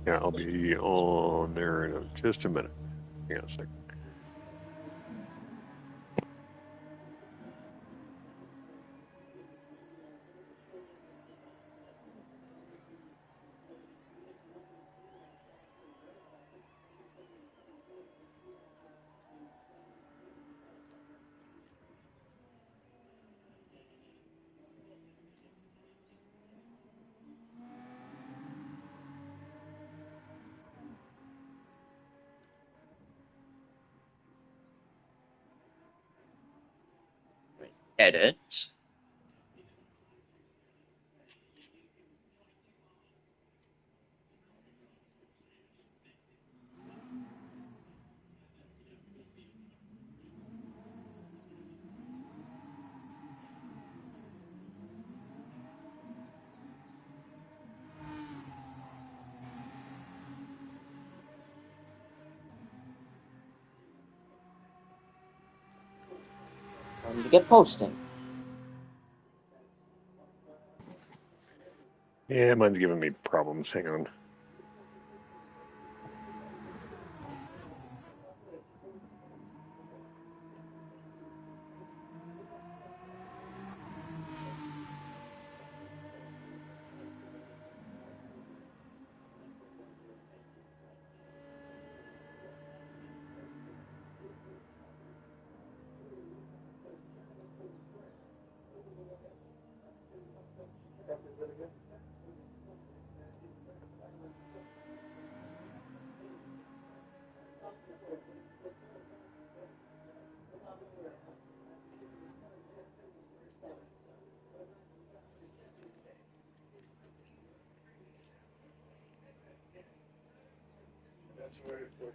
Yeah, I'll be on there in just a minute. Hang on a second. Edit. To get posting. Yeah, mine's giving me problems. Hang on.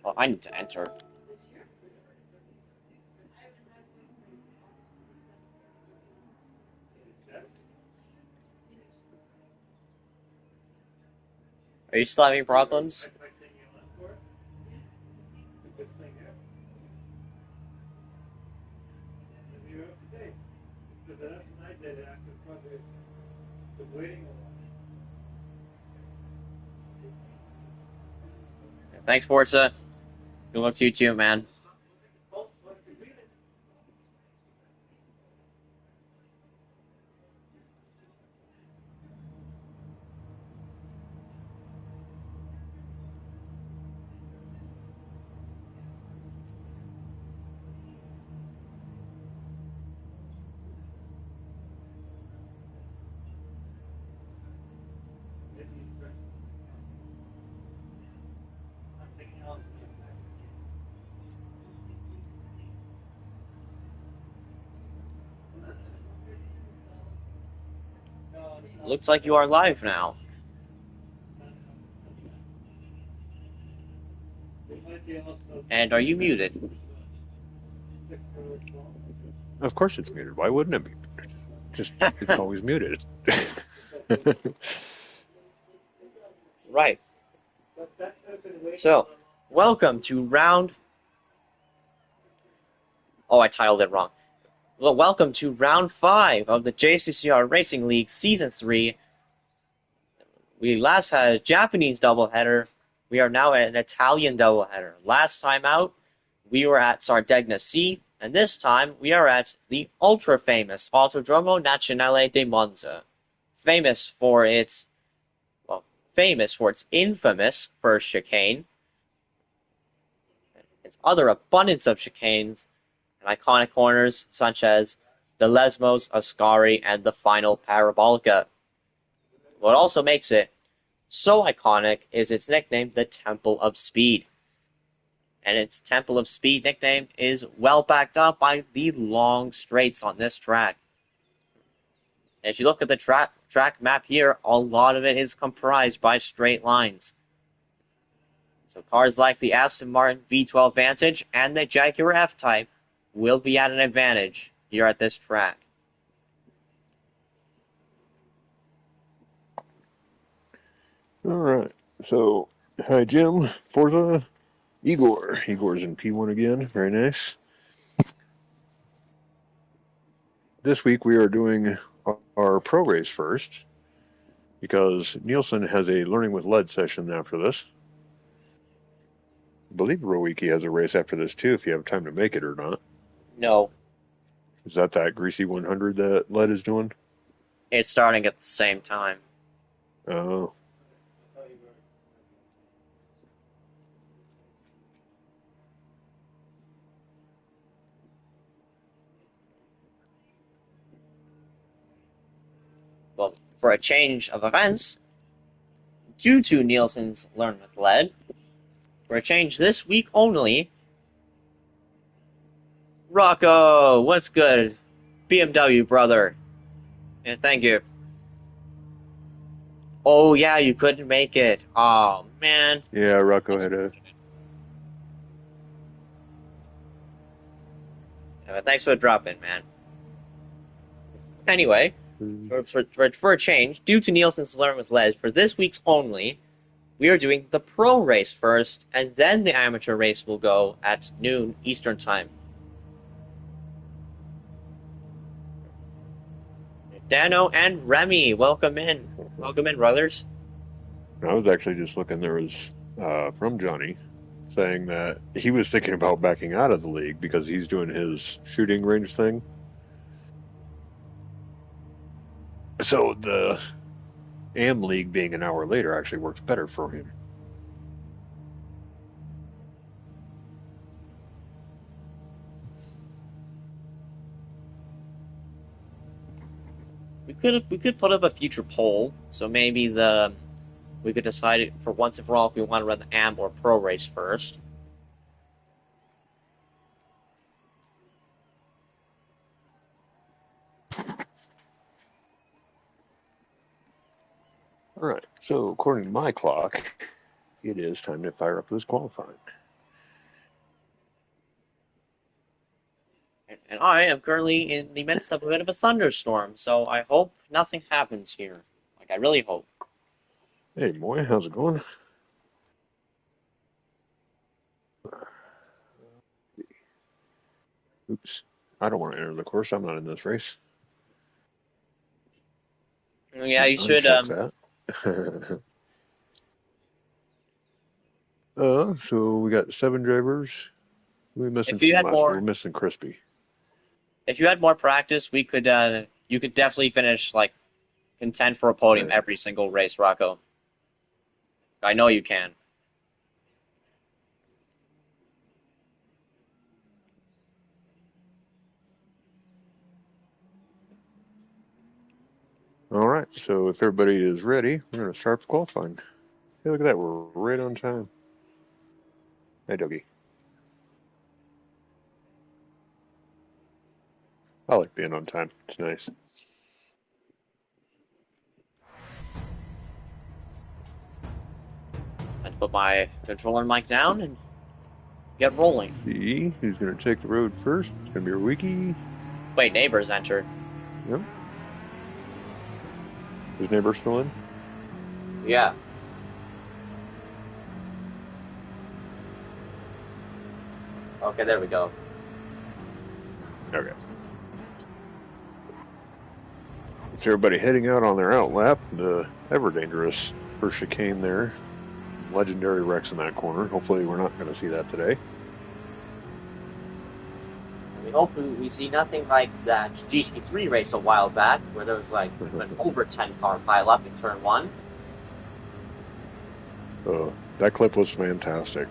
Oh, I need to enter. Are you still having problems? Thanks, Forza. Good luck to you too, man. Looks like you are live now. And are you muted? Of course it's muted. Why wouldn't it be? Just, it's always muted. Right. So, welcome to round. Oh, I titled it wrong. Well, welcome to round 5 of the JCCR Racing League Season 3. We last had a Japanese doubleheader. We are now at an Italian doubleheader. Last time out, we were at Sardegna C, and this time we are at the ultra-famous Autodromo Nazionale di Monza. Famous for its infamous first chicane, its other abundance of chicanes, and iconic corners such as the Lesmos, Ascari, and the final Parabolica. What also makes it so iconic is its nickname, the Temple of Speed. And its Temple of Speed nickname is well backed up by the long straights on this track. And if you look at the track map here, a lot of it is comprised by straight lines. So cars like the Aston Martin V12 Vantage and the Jaguar F-Type will be at an advantage here at this track. All right. So, hi, Jim, Forza, Igor. Igor's in P1 again. Very nice. This week we are doing our pro race first because Nielsen has a Learning with Lead session after this. believe Rowiki has a race after this too, if you have time to make it or not. No, Is that Greasy 100 that Led is doing? it's starting at the same time. Oh, Well, for a change of events, due to Nielsen's Learn with Lead, for a change this week only, Rocco, what's good? BMW, brother. Yeah, thank you. Oh, yeah, you couldn't make it. Oh, man. yeah, Rocco had a. Yeah, thanks for dropping, man. Anyway, for a change, due to Nielsen's Learn with Lead, for this week's only, we are doing the pro race first, and then the amateur race will go at noon Eastern Time. Dano and Remy, welcome in. Welcome in, brothers. I was actually just looking. There was from Johnny saying that he was thinking about backing out of the league because he's doing his shooting range thing. So the AM league being an hour later actually works better for him. We could put up a future poll, so maybe we could decide for once and for all if we want to run the AM or pro race first. All right. So according to my clock, it is time to fire up this qualifying. And I am currently in the midst of a bit of a thunderstorm, so I hope nothing happens here. Like I really hope. Hey, Moy, how's it going? Oops. I don't want to enter the course. I'm not in this race. Yeah, you should. Uncheck that. So we got 7 drivers. We're missing If you from had last year. more, We're missing Crispy. if you had more practice, we could. You could definitely finish like contend for a podium Right. every single race, Rocco. I know you can. All right. So if everybody is ready, we're going to start the qualifying. Hey, look at that. We're right on time. Hey, Dougie. I like being on time. It's nice. I'd put my controller mic down and get rolling. See who's going to take the road first. It's going to be our wiki. Wait, neighbors entered. Yep. Is neighbor still in? Yeah. Okay, there we go. Okay. It's everybody heading out on their outlap. The ever dangerous first chicane there. Legendary wrecks in that corner. Hopefully, we're not going to see that today. We hope we see nothing like that GT3 race a while back, where there was like an over 10 car pileup in turn 1. That clip was fantastic.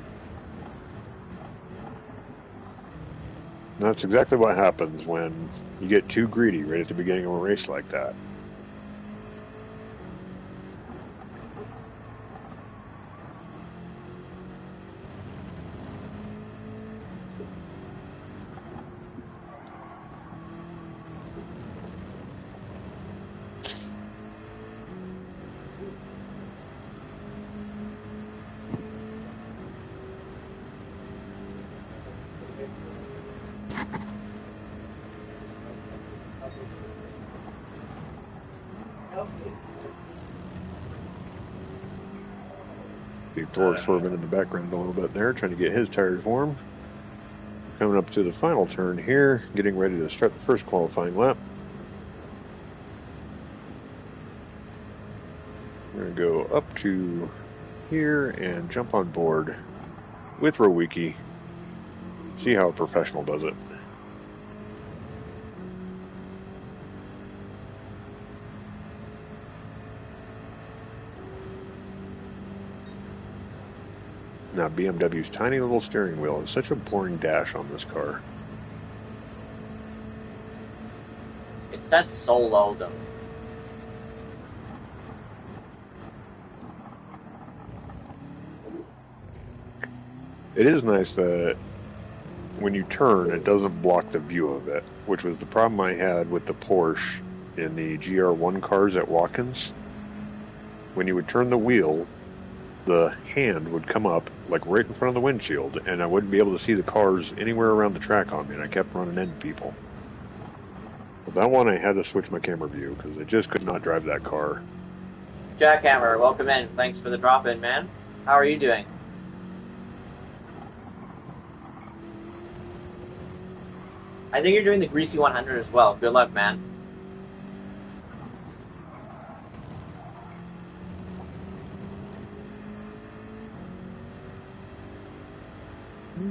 And that's exactly what happens when you get too greedy right at the beginning of a race like that. See Thor swerving in the background a little bit there, trying to get his tires warm. Coming up to the final turn here, getting ready to start the first qualifying lap. We're going to go up to here and jump on board. with Rowicki. See how a professional does it. Now BMW's tiny little steering wheel is such a boring dash on this car. It's set so low though. It is nice that when you turn, it doesn't block the view of it, which was the problem I had with the Porsche in the GR1 cars at Watkins. When you would turn the wheel, the hand would come up like right in front of the windshield, and I wouldn't be able to see the cars anywhere around the track on me, and I kept running into people. But that one I had to switch my camera view because I just could not drive that car. Jackhammer, welcome in. Thanks for the drop in, man. How are you doing? I think you're doing the Greasy 100 as well. Good luck, man.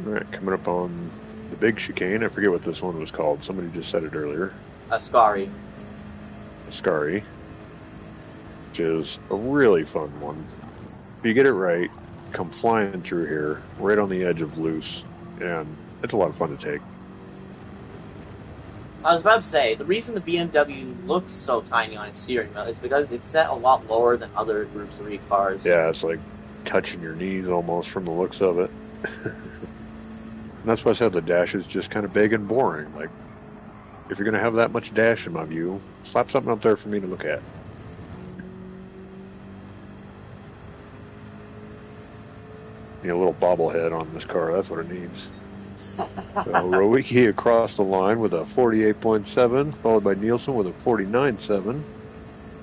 All right, coming up on the big chicane. I forget what this one was called. Somebody just said it earlier. Ascari. Ascari, which is a really fun one. If you get it right, come flying through here, right on the edge of loose, and it's a lot of fun to take. I was about to say, the reason the BMW looks so tiny on its steering wheel is because it's set a lot lower than other Group 3 cars. Yeah, it's like touching your knees almost from the looks of it. And that's why I said the dash is just kind of big and boring. Like, if you're going to have that much dash in my view, slap something up there for me to look at. Need a little bobblehead on this car, that's what it needs. So Rowicki across the line with a 48.7, followed by Nielsen with a 49.7.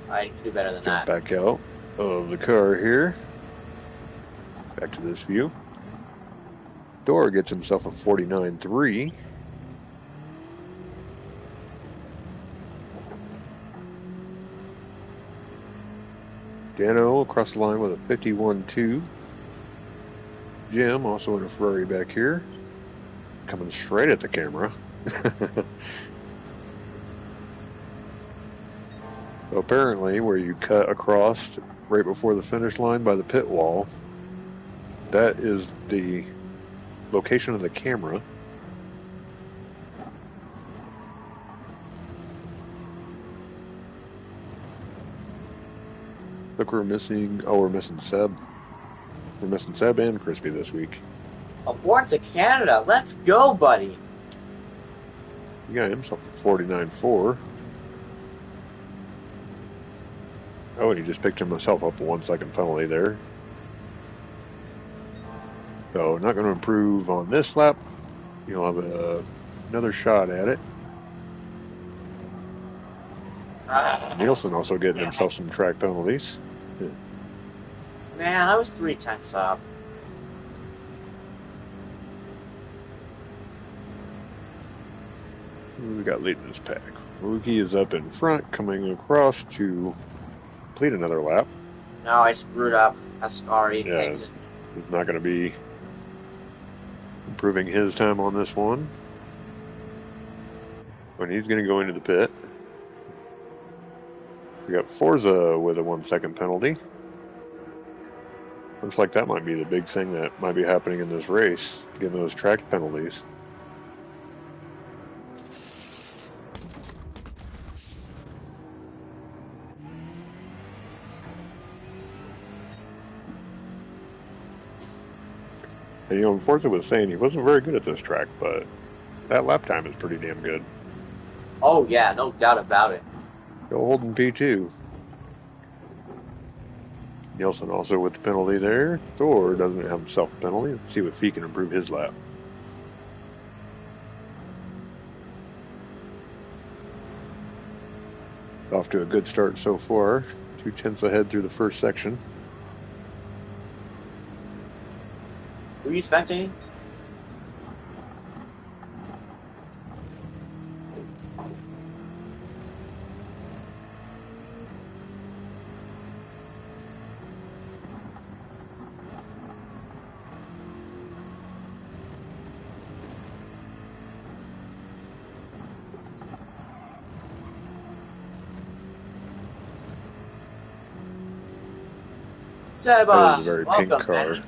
I can do better than Jump that. back out of the car here. Back to this view. Dor gets himself a 49.3. Dano across the line with a 51.2. Jim also in a Ferrari back here. Coming straight at the camera. So apparently, where you cut across right before the finish line by the pit wall, that is the location of the camera. Look, we're missing Seb. We're missing Seb and Crispy this week. Aboard to Canada. Let's go, buddy. He got himself a 49.4. Oh, and he just picked himself up a 1 second penalty there. So not going to improve on this lap. He'll have another shot at it. Nielsen also getting himself some track penalties. Man, I was 3/10 up. Who we got leading this pack? Rookie is up in front, coming across to complete another lap. No, I screwed up. Ascari. Yeah, he's not going to be improving his time on this one. When he's going to go into the pit. We got Forza with a 1 second penalty. Looks like that might be the big thing that might be happening in this race, getting those track penalties. And, you know, Forza was saying he wasn't very good at this track, but that lap time is pretty damn good. Oh, yeah, no doubt about it. Go holding P2. Nielsen also with the penalty there. Thor doesn't have himself a penalty. Let's see if he can improve his lap. Off to a good start so far. 2/10 ahead through the first section. Were you spectating? That is a Seba, very pink welcome, car. man.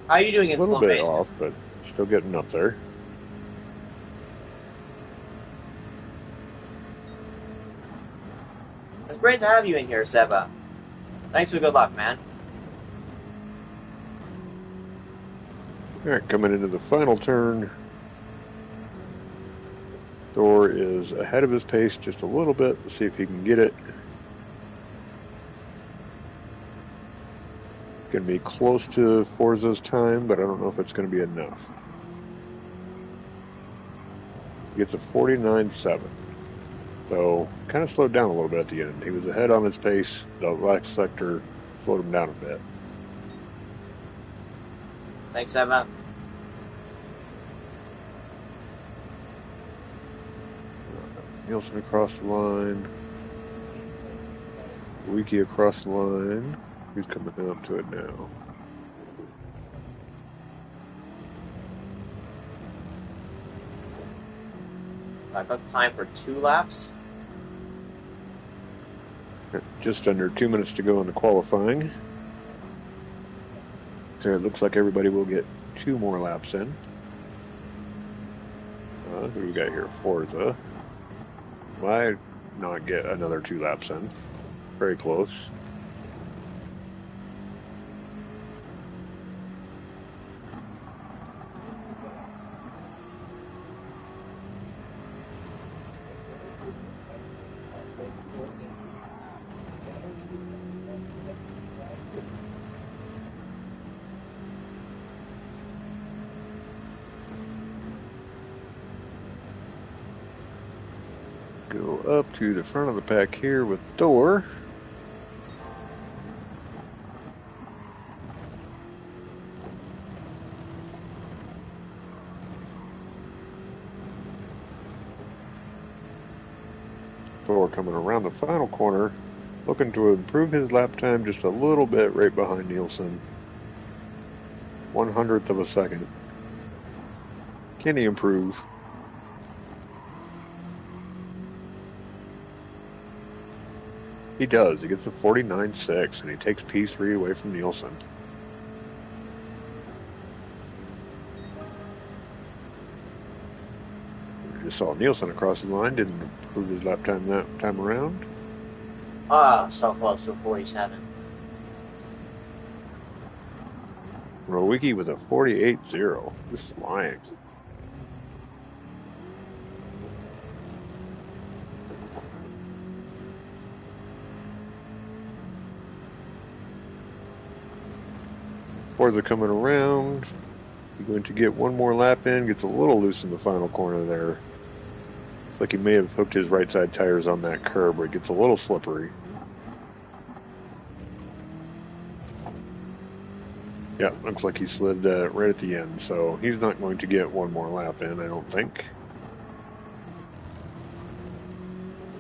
How are you doing A in little bit Slovenia? off, but still getting up there. It's great to have you in here, Seba. Thanks for good luck, man. All right, coming into the final turn. Thor is ahead of his pace just a little bit. Let's see if he can get it. Going to be close to Forza's time, but I don't know if it's going to be enough. He gets a 49.7. So kind of slowed down a little bit at the end. He was ahead on his pace. The last sector slowed him down a bit. Thanks, Seba. Nielsen across the line. Wiki across the line. He's coming up to it now. I've got time for 2 laps. Just under 2 minutes to go in the qualifying. So it looks like everybody will get 2 more laps in. Who do we got here? Forza. Why not get another 2 laps in? Very close. Go up to the front of the pack here with Thor. Thor coming around the final corner, looking to improve his lap time just a little bit right behind Nielsen. 1/100th of a second. Can he improve? He does. He gets a 49.6, and he takes P3 away from Nielsen. We just saw Nielsen across the line. Didn't improve his lap time that time around. So close to a 47. Rowicki with a 48.0. Just flying. Forza coming around. He's going to get one more lap in. Gets a little loose in the final corner there. It's like he may have hooked his right side tires on that curb where it gets a little slippery. Yeah, looks like he slid right at the end, so he's not going to get one more lap in, I don't think.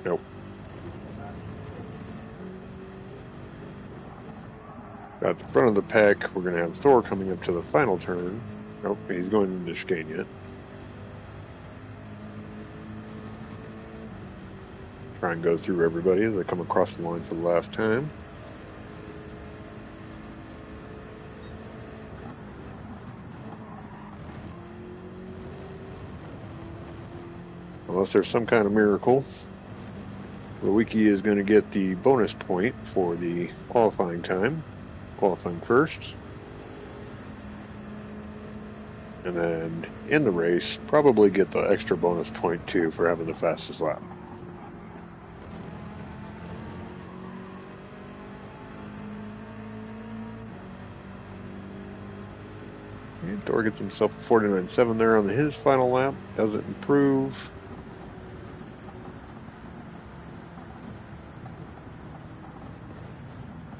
Nope. At the front of the pack, we're going to have Thor coming up to the final turn. Nope, he's going into chicane yet. Try and go through everybody as they come across the line for the last time. Unless there's some kind of miracle, Rowicki is going to get the bonus point for the qualifying time. Qualifying first. And then in the race, probably get the extra bonus point too for having the fastest lap. And Thor gets himself a 49.7 there on his final lap. Doesn't improve.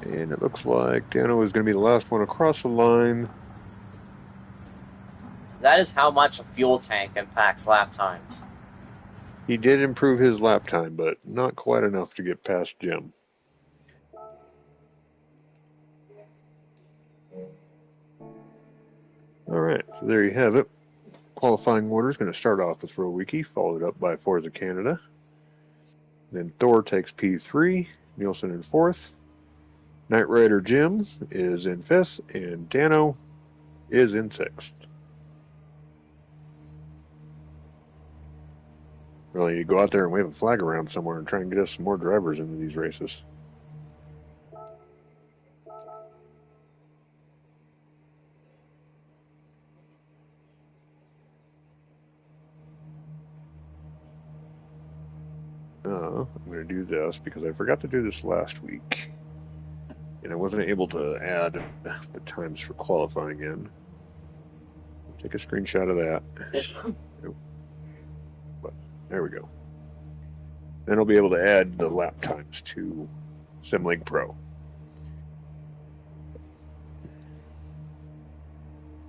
And it looks like Dano is going to be the last one across the line. That is how much a fuel tank impacts lap times. He did improve his lap time, but not quite enough to get past Jim. All right, so there you have it. Qualifying order is going to start off with Rowicki, followed up by Forza Canada. Then Thor takes P3, Nielsen in fourth. Knight Rider Jim is in 5th, and Dano is in 6th. Really, you go out there and wave a flag around somewhere and try and get us some more drivers into these races. I'm going to do this because I forgot to do this last week. And I wasn't able to add the times for qualifying in. Take a screenshot of that. But there we go. Then I'll be able to add the lap times to SimLink Pro.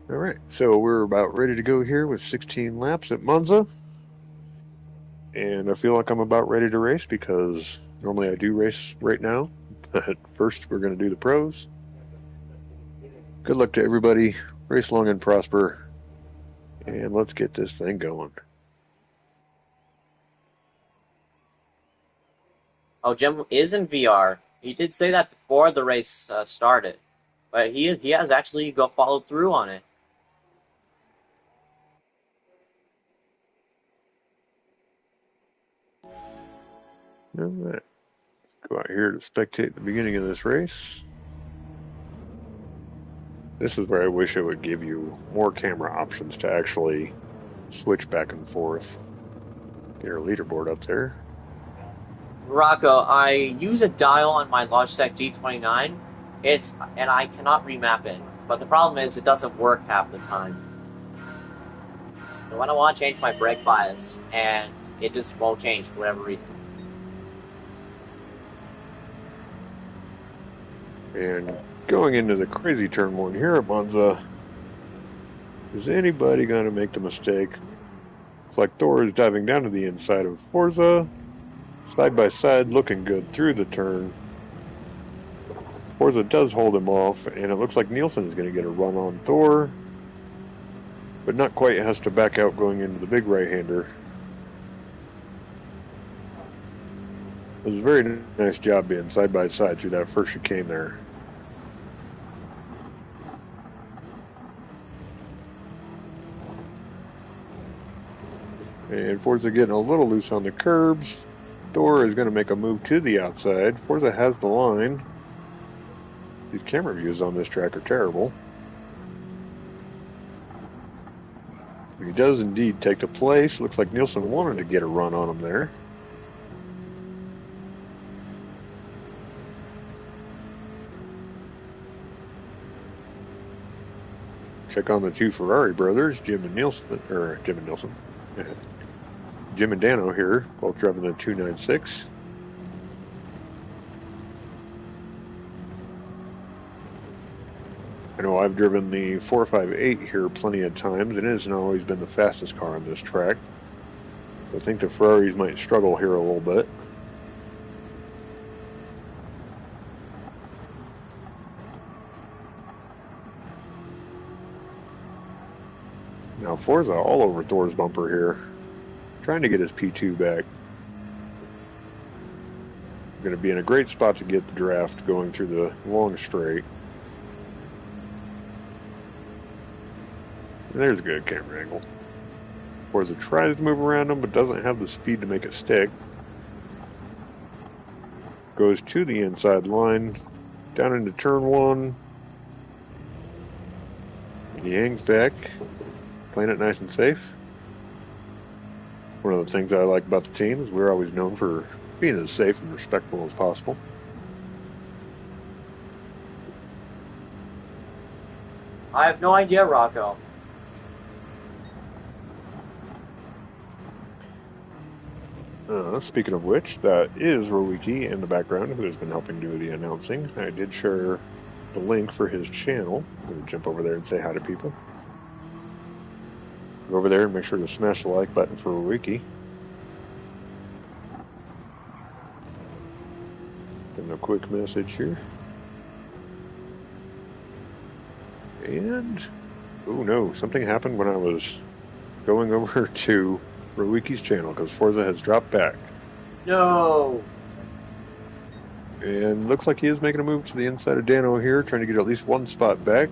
All right, so we're about ready to go here with 16 laps at Monza. And I feel like I'm about ready to race because normally I do race right now. But first, we're going to do the pros. Good luck to everybody. Race long and prosper. And let's get this thing going. Oh, Jim is in VR. He did say that before the race started, but he has actually followed through on it. All right. Let's go out here to spectate the beginning of this race. This is where I wish it would give you more camera options to actually switch back and forth. Get our leaderboard up there. Rocco, I use a dial on my Logitech G29. And I cannot remap it. But the problem is it doesn't work half the time. So when I want to change my brake bias, and it just won't change for whatever reason. And going into the crazy turn 1 here at Monza, is anybody going to make the mistake? It's like Thor is diving down to the inside of Forza, side by side, looking good through the turn. Forza does hold him off, and it looks like Nielsen is going to get a run on Thor, but not quite. Has to back out going into the big right-hander. It was a very nice job being side by side through that first chicane there. And Forza getting a little loose on the curbs. Thor is going to make a move to the outside. Forza has the line. These camera views on this track are terrible. He does indeed take the place. Looks like Nielsen wanted to get a run on him there. Check on the two Ferrari brothers, Jim and Nielsen. Jim and Dano here, both driving the 296. I know I've driven the 458 here plenty of times, and it hasn't always been the fastest car on this track. I think the Ferraris might struggle here a little bit. Now Forza all over Thor's bumper here, trying to get his P2 back. Going to be in a great spot to get the draft going through the long straight. And there's a good camera angle. Forza tries to move around him, but doesn't have the speed to make it stick. Goes to the inside line, down into turn 1. He hangs back, playing it nice and safe. One of the things I like about the team is we're always known for being as safe and respectful as possible. I have no idea, Rocco. Speaking of which, that is Rowiki in the background who has been helping do the announcing. I did share the link for his channel. I'm going to jump over there and say hi to people. Go over there and make sure to smash the like button for Rowiki. Give him a quick message here. And, oh no, something happened when I was going over to Rowiki's channel because Forza has dropped back. No. And looks like he is making a move to the inside of Dano here, trying to get at least one spot back.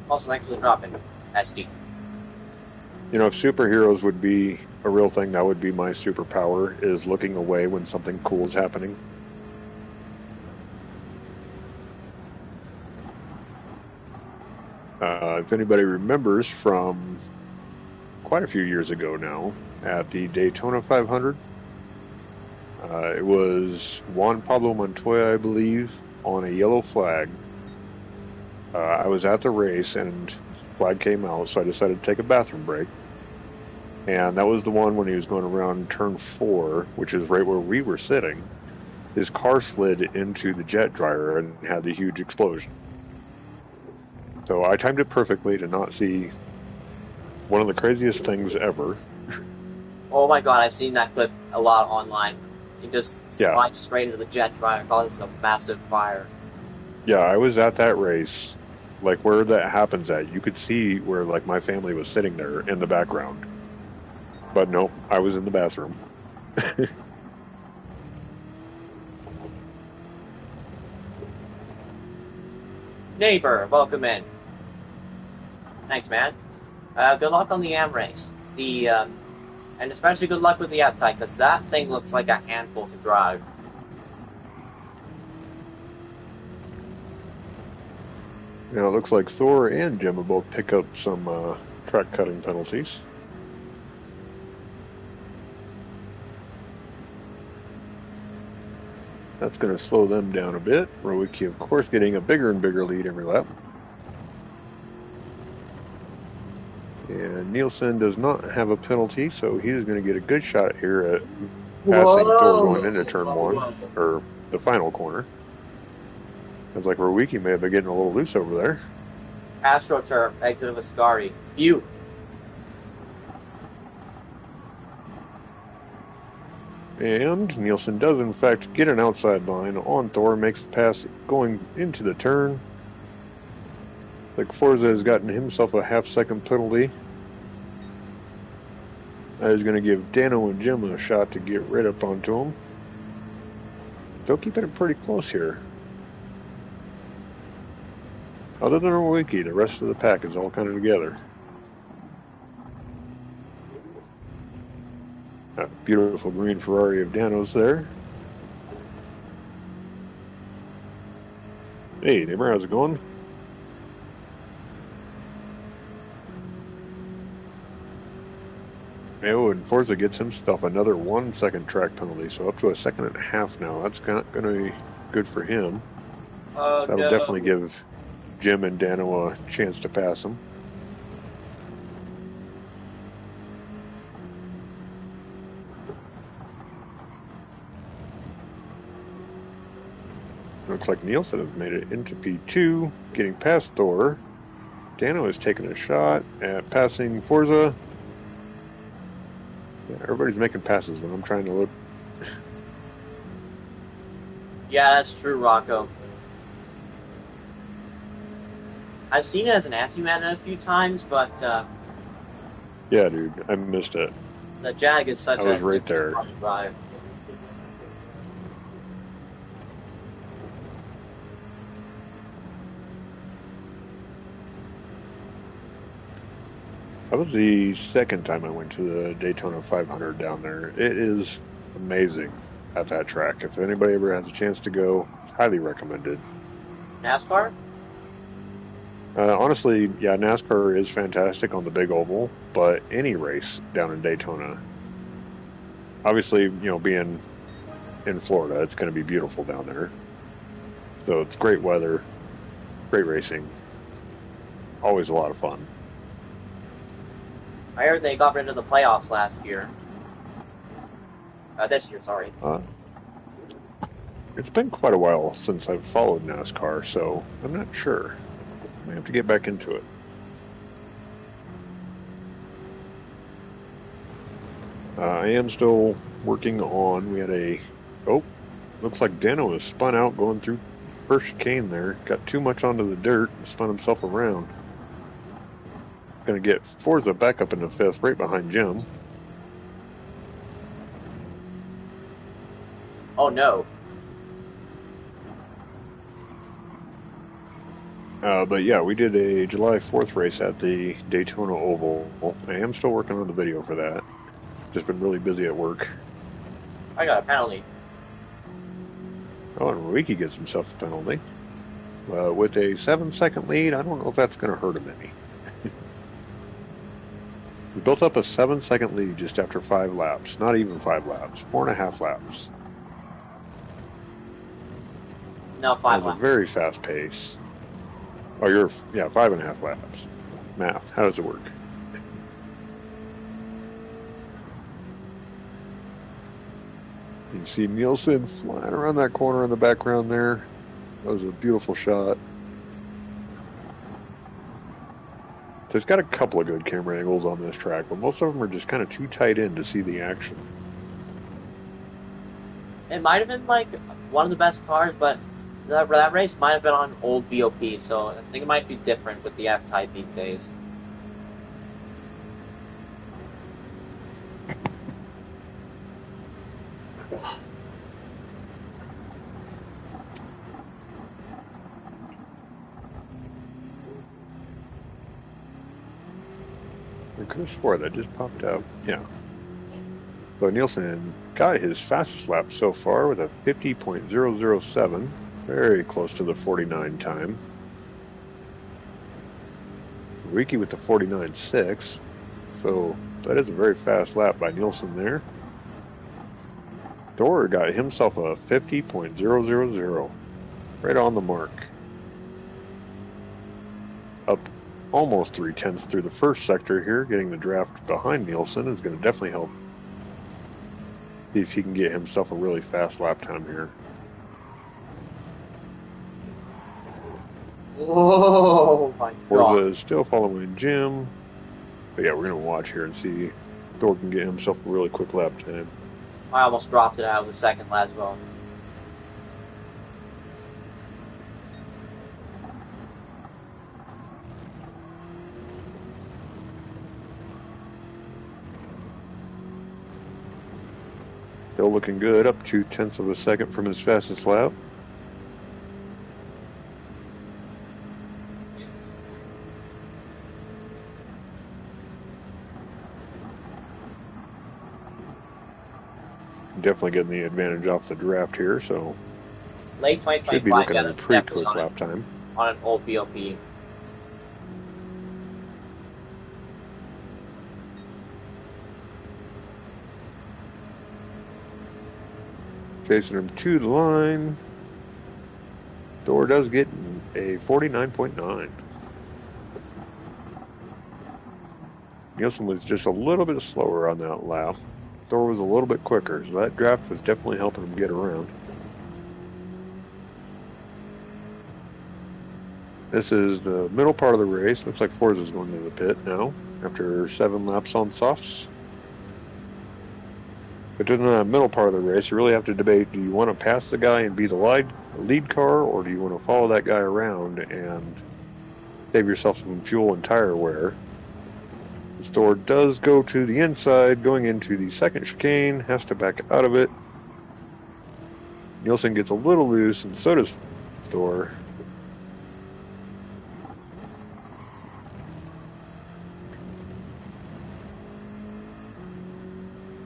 Also, thanks for the drop in, SD. You know, if superheroes would be a real thing, that would be my superpower, is looking away when something cool is happening. If anybody remembers from quite a few years ago now, at the Daytona 500, it was Juan Pablo Montoya, I believe, on a yellow flag. I was at the race and the flag came out, so I decided to take a bathroom break. And that was the one when he was going around turn 4, which is right where we were sitting. His car slid into the jet dryer and had the huge explosion. So I timed it perfectly to not see one of the craziest things ever. Oh my god, I've seen that clip a lot online. It just slides straight into the jet dryer and causes a massive fire. Yeah, I was at that race, like where that happens at. You could see where like my family was sitting there in the background. But no, I was in the bathroom. Neighbor, welcome in. Thanks, man. Good luck on the AM race. And especially good luck with the F-Type, because that thing looks like a handful to drive. Now it looks like Thor and Jim will both pick up some track cutting penalties. That's going to slow them down a bit. Rowicki, of course, getting a bigger and bigger lead every lap. And Nielsen does not have a penalty, so he's going to get a good shot here at passing Thor going into turn 1, or the final corner. Sounds like Rowicki may have been getting a little loose over there. AstroTurf, exit of Ascari. Phew. And Nielsen does, in fact, get an outside line on Thor, makes the pass going into the turn. Like Forza has gotten himself a half-second penalty. That is going to give Dano and Jim a shot to get right up onto him. They'll keep it pretty close here. Other than Rowicki, the rest of the pack is all kind of together. That beautiful green Ferrari of Dano's there. Hey, neighbor, how's it going? Oh, and Forza gets himself another 1 second track penalty, so up to a second and a half now. That's not going to be good for him. That'll definitely give Jim and Dano a chance to pass him. Looks like Nielsen has made it into P2, getting past Thor. Dano is taking a shot at passing Forza. Yeah, everybody's making passes when I'm trying to look. Yeah, that's true, Rocco. I've seen it as an anti-man a few times, but yeah, dude, I missed it. The Jag is such I was right there. Drive. That was the second time I went to the Daytona 500 down there. It is amazing at that track. If anybody ever has a chance to go, highly recommended. NASCAR? Honestly, yeah, NASCAR is fantastic on the big oval, but any race down in Daytona, obviously, you know, being in Florida, it's going to be beautiful down there. So it's great weather, great racing, always a lot of fun. I heard they got rid of the playoffs last year. This year, sorry. It's been quite a while since I've followed NASCAR, so I'm not sure. I have to get back into it. I am still working on, we had a, looks like Dano has spun out going through first chicane there. Got too much onto the dirt and spun himself around. Going to get Forza back up in the 5th, right behind Jim. Oh no. But yeah, we did a July 4th race at the Daytona Oval. I am still working on the video for that. Just been really busy at work. I got a penalty. Oh, and Ricky gets himself a penalty. With a 7-second lead, I don't know if that's going to hurt him any. We built up a 7-second lead just after 5 laps. Not even 5 laps. 4.5 laps. No, That 5 was a laps. very fast pace. Oh, yeah, 5.5 laps. Math, how does it work? You can see Nielsen flying around that corner in the background there. That was a beautiful shot. There's got a couple of good camera angles on this track, but most of them are just kind of too tight in to see the action. It might have been like one of the best cars, but that race might have been on old BOP, so I think it might be different with the F-Type these days. I could have swore that just popped out. Yeah. So Nielsen got his fastest lap so far with a 50.007, very close to the 49 time. Ricky with the 49.6, so that is a very fast lap by Nielsen there. Thor got himself a 50.000, right on the mark. Up almost 3/10 through the first sector here, getting the draft behind Nielsen is going to definitely help. See if he can get himself a really fast lap time here. Oh my Forza god. is still following Jim. But yeah, we're going to watch here and see if Thor can get himself a really quick lap time. I almost dropped it out of the second last well. Still looking good, up 0.2 of a second from his fastest lap. Definitely getting the advantage off the draft here, so Late should be 2025, looking yeah, at a that's pretty definitely quick lap time. on an old BOP. Chasing him to the line. Thor does get a 49.9. Nielsen was just a little bit slower on that lap. Thor was a little bit quicker, so that draft was definitely helping him get around. This is the middle part of the race. Looks like Forza's going to the pit now after 7 laps on softs. But in the middle part of the race, you really have to debate, do you want to pass the guy and be the lead car, or do you want to follow that guy around and save yourself some fuel and tire wear? The Thor does go to the inside, going into the second chicane, has to back out of it. Nielsen gets a little loose, and so does Thor.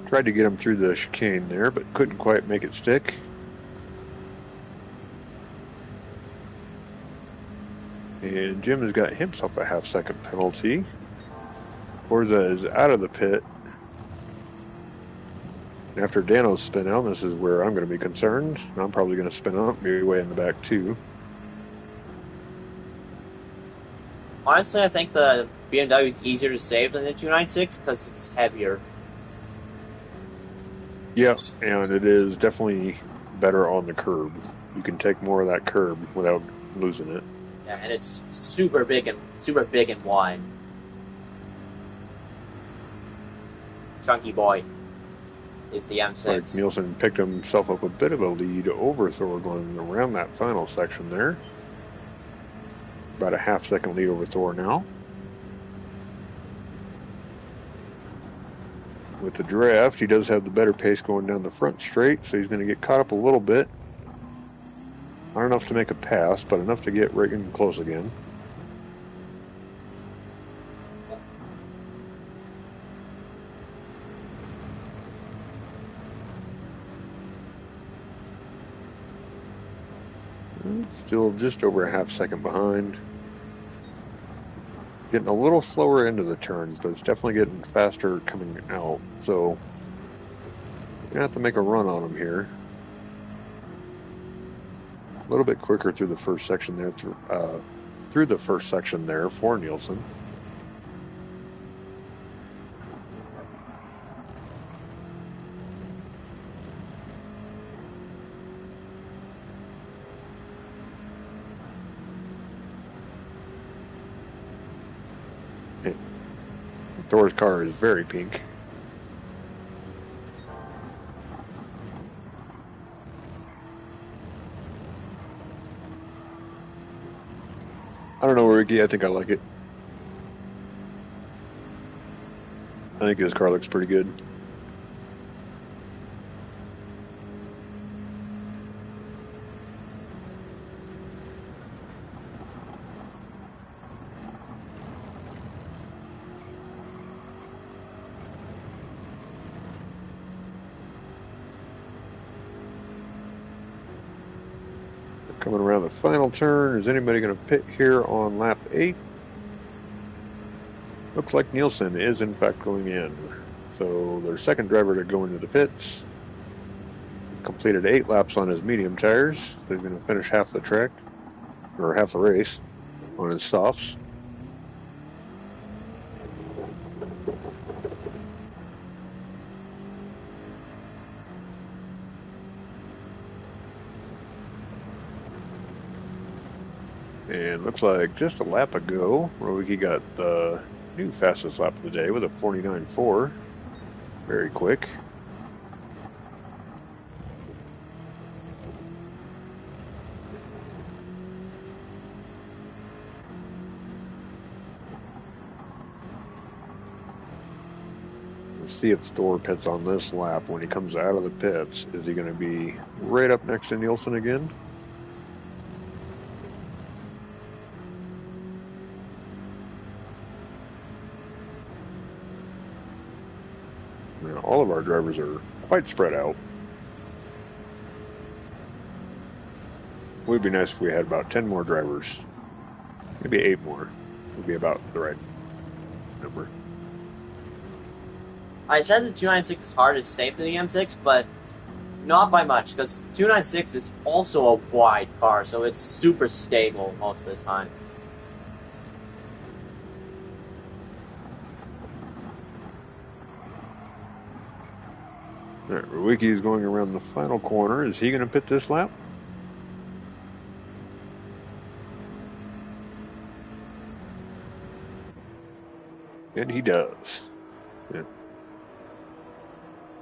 Tried to get him through the chicane there, but couldn't quite make it stick. And Jim has got himself a half-second penalty. Forza is out of the pit. After Dano's spin out, this is where I'm going to be concerned. I'm probably going to spin out, be way in the back too. Honestly, I think the BMW is easier to save than the 296 because it's heavier. Yes, and it is definitely better on the curb. You can take more of that curb without losing it. Yeah, and it's super big and wide. Chunky boy is the M6. Like Nielsen picked himself up a bit of a lead over Thor going around that final section there. About a half-second lead over Thor now. with the draft, he does have the better pace going down the front straight, so he's going to get caught up a little bit. Not enough to make a pass, but enough to get right in close again. Still just over a half second behind. Getting a little slower into the turns, but it's definitely getting faster coming out. So you're gonna have to make a run on him here. A little bit quicker through the first section there, through the first section there for Nielsen. Thor's car is very pink. I don't know, Ricky. I think I like it. I think his car looks pretty good. Coming around the final turn. Is anybody going to pit here on lap 8? Looks like Nielsen is in fact going in. So their second driver to go into the pits. He's completed 8 laps on his medium tires. So he's going to finish half the track, or half the race, on his softs. And looks like just a lap ago, Rowicki got the new fastest lap of the day with a 49.4. Very quick. Let's see if Thor pits on this lap when he comes out of the pits. Is he going to be right up next to Nielsen again? All of our drivers are quite spread out. It would be nice if we had about 10 more drivers. Maybe 8 more would be about the right number. I said the 296 is hard as safe in the M6, but not by much, because 296 is also a wide car, so it's super stable most of the time. All right, Rowicki is going around the final corner. Is he going to pit this lap? And he does. Yeah.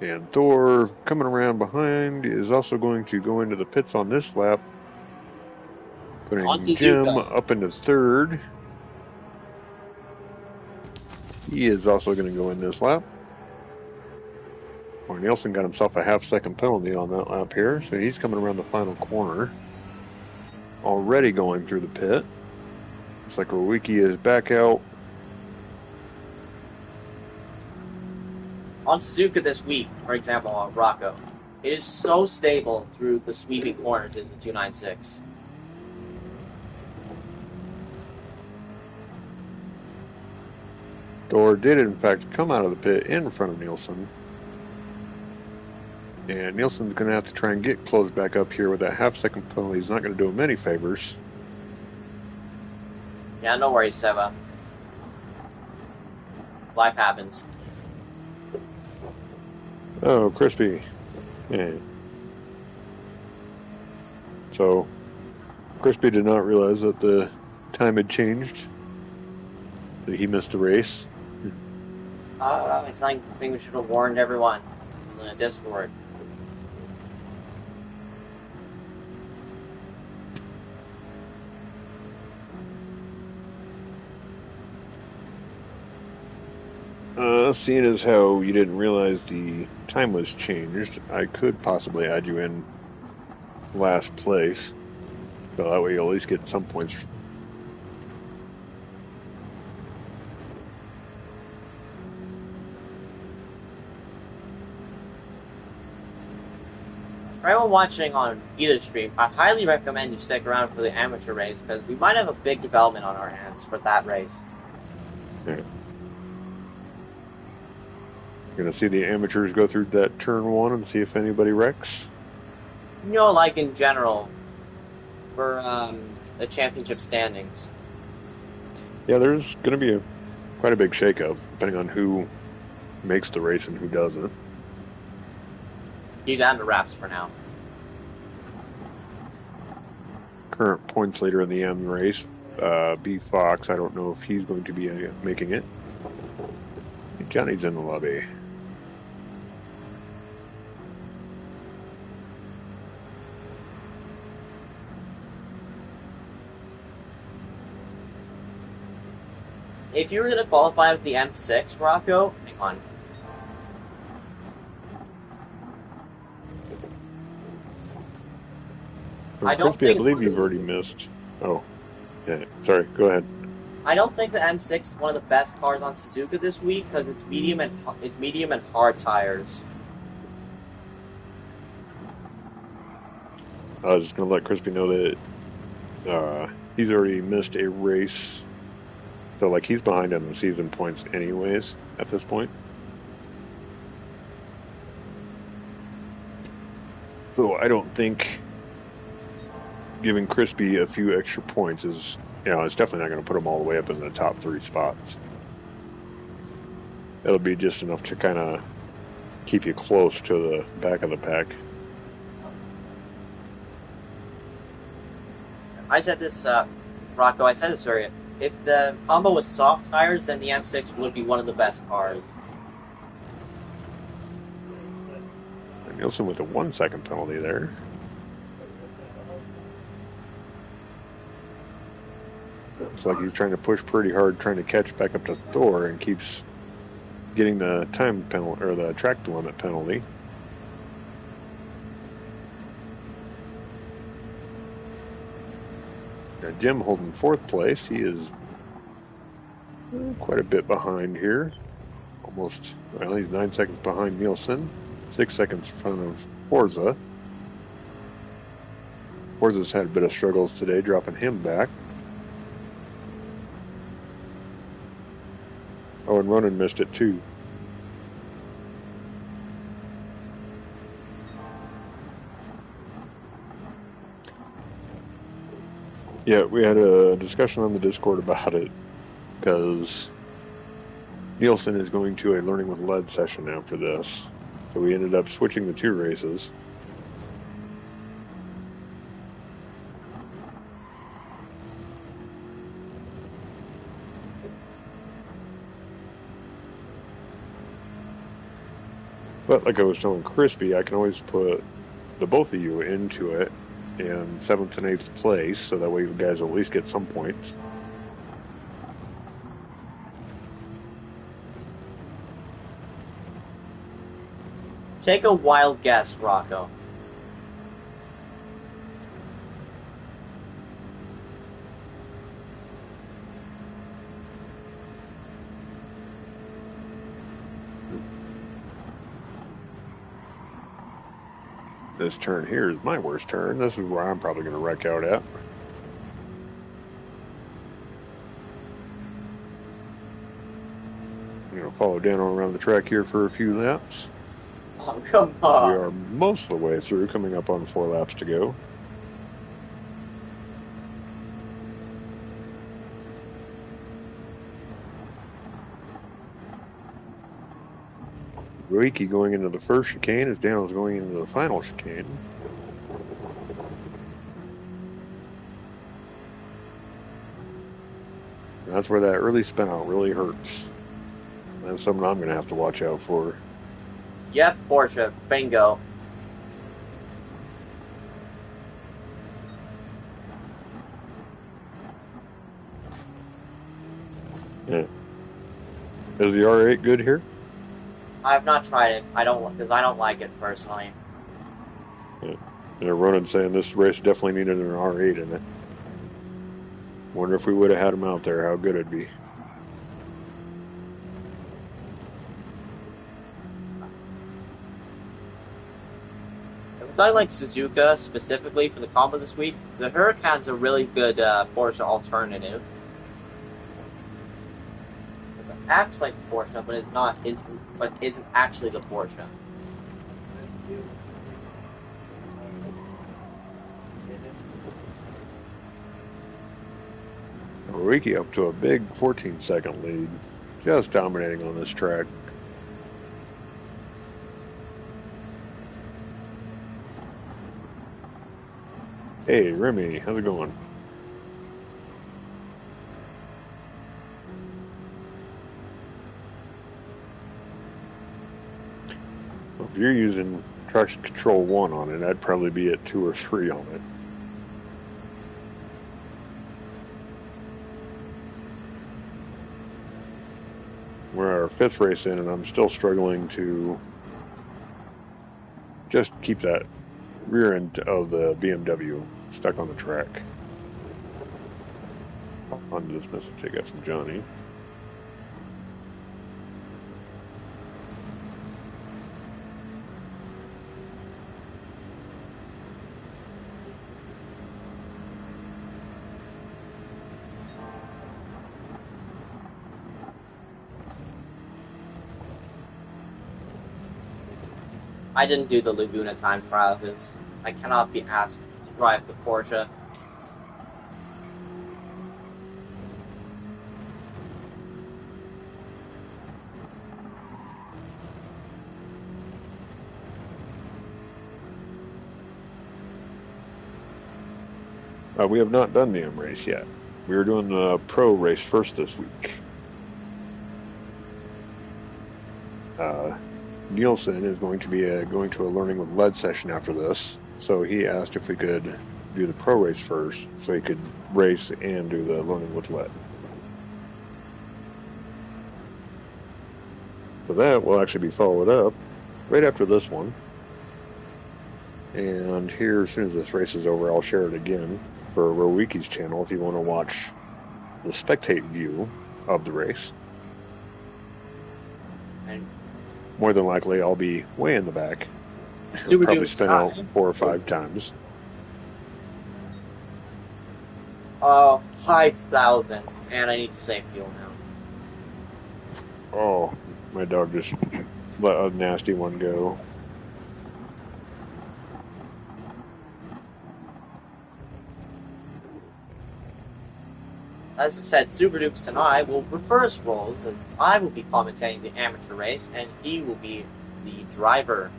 And Thor, coming around behind, is also going to go into the pits on this lap, putting Jim up into third. He is also going to go in this lap. Nielsen got himself a half-second penalty on that lap here, so he's coming around the final corner. Already going through the pit. Looks like Rowicki is back out. On Suzuka this week, for example, on Rocco, it is so stable through the sweeping corners as the 296. Thor did, in fact, come out of the pit in front of Nielsen. And Nielsen's going to have to try and get closed back up here with that half-second penalty. He's not going to do him any favors. Yeah, no worries, Seva. Life happens. Oh, crispy. Yeah. So, Crispy did not realize that the time had changed. That he missed the race. It's like I think we should have warned everyone in the Discord. Seeing as how you didn't realize the time was changed, I could possibly add you in last place. So that way you'll at least get some points. For anyone watching on either stream, I highly recommend you stick around for the amateur race because we might have a big development on our hands for that race. Yeah. Gonna see the amateurs go through that turn one and see if anybody wrecks. You know, like in general, for the championship standings. Yeah, there's gonna be quite a big shakeup depending on who makes the race and who doesn't. Keep that in the wraps for now. Current points leader in the M race, B Fox. I don't know if he's going to be making it. Johnny's in the lobby. If you were going to qualify with the M6, Rocco, hang on. I believe you've already missed. Oh, yeah. Sorry. Go ahead. I don't think the M6 is one of the best cars on Suzuka this week because it's medium and hard tires. I was just gonna let Crispy know that he's already missed a race, so like he's behind on the season points anyways at this point. So I don't think giving Crispy a few extra points is, it's definitely not going to put him all the way up in the top 3 spots. It'll be just enough to kind of keep you close to the back of the pack. I said this, Rocco, I said this earlier. If the combo was soft tires, then the M6 would be one of the best cars. And Nielsen with a 1-second penalty there. Looks like he's trying to push pretty hard, trying to catch back up to Thor, and keeps getting the time penalty or the track limit penalty. Now Jim holding 4th place. He is quite a bit behind here. Almost, well, he's 9 seconds behind Nielsen, 6 seconds in front of Forza. Forza's had a bit of struggles today, dropping him back. Oh, and Ronan missed it too. Yeah, we had a discussion on the Discord about it because Nielsen is going to a Learning with Lead session after this. So we ended up switching the 2 races. But like I was telling Crispy, I can always put the both of you into it in 7th and 8th place, so that way you guys will at least get some points. Take a wild guess, Rocco. This turn here is my worst turn. This is where I'm probably going to wreck out at. I'm going to follow Dano around the track here for a few laps. Oh, come on. We are most of the way through, coming up on 4 laps to go. Ruiki going into the first chicane as Dano's going into the final chicane. And that's where that early spin out really hurts. That's something I'm going to have to watch out for. Yep, Porsche. Bingo. Yeah. Is the R8 good here? I have not tried it. I don't because I don't like it personally. Yeah. Ronan's saying this race definitely needed an R8 in it. Wonder if we would have had him out there, how good it'd be. If I like Suzuka specifically for the combo this week, the Huracan's a really good Porsche alternative. It acts like a Porsche, but it's not. But isn't actually the Porsche. Riki up to a big 14-second lead, just dominating on this track. Hey, Remy, how's it going? Well, if you're using traction control 1 on it, I'd probably be at 2 or 3 on it. We're our 5th race in, and I'm still struggling to just keep that rear end of the BMW stuck on the track. On to this message I got from Johnny. I didn't do the Laguna time trial because I cannot be asked to drive the Porsche. We have not done the M race yet. We are doing the pro race first this week. Nielsen is going to be going to a learning with lead session after this, so he asked if we could do the pro race first so he could race and do the learning with lead. So that will actually be followed up right after this one. And here, as soon as this race is over, I'll share it again for Rowiki's channel if you want to watch the spectate view of the race. And more than likely, I'll be way in the back. Super Probably spin out 4 or 5 times. 5,000, and I need to save fuel now. Oh, my dog just let a nasty one go. As I said, Super Dukes and I will reverse roles as I will be commentating the amateur race and he will be the driver.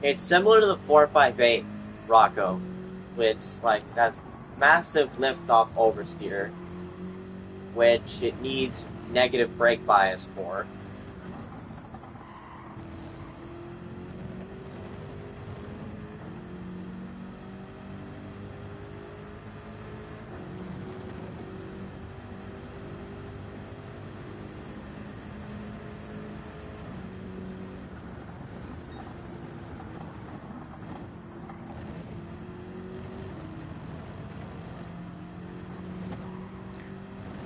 It's similar to the 458 Rocco. It's like that's massive liftoff oversteer, which it needs negative brake bias for.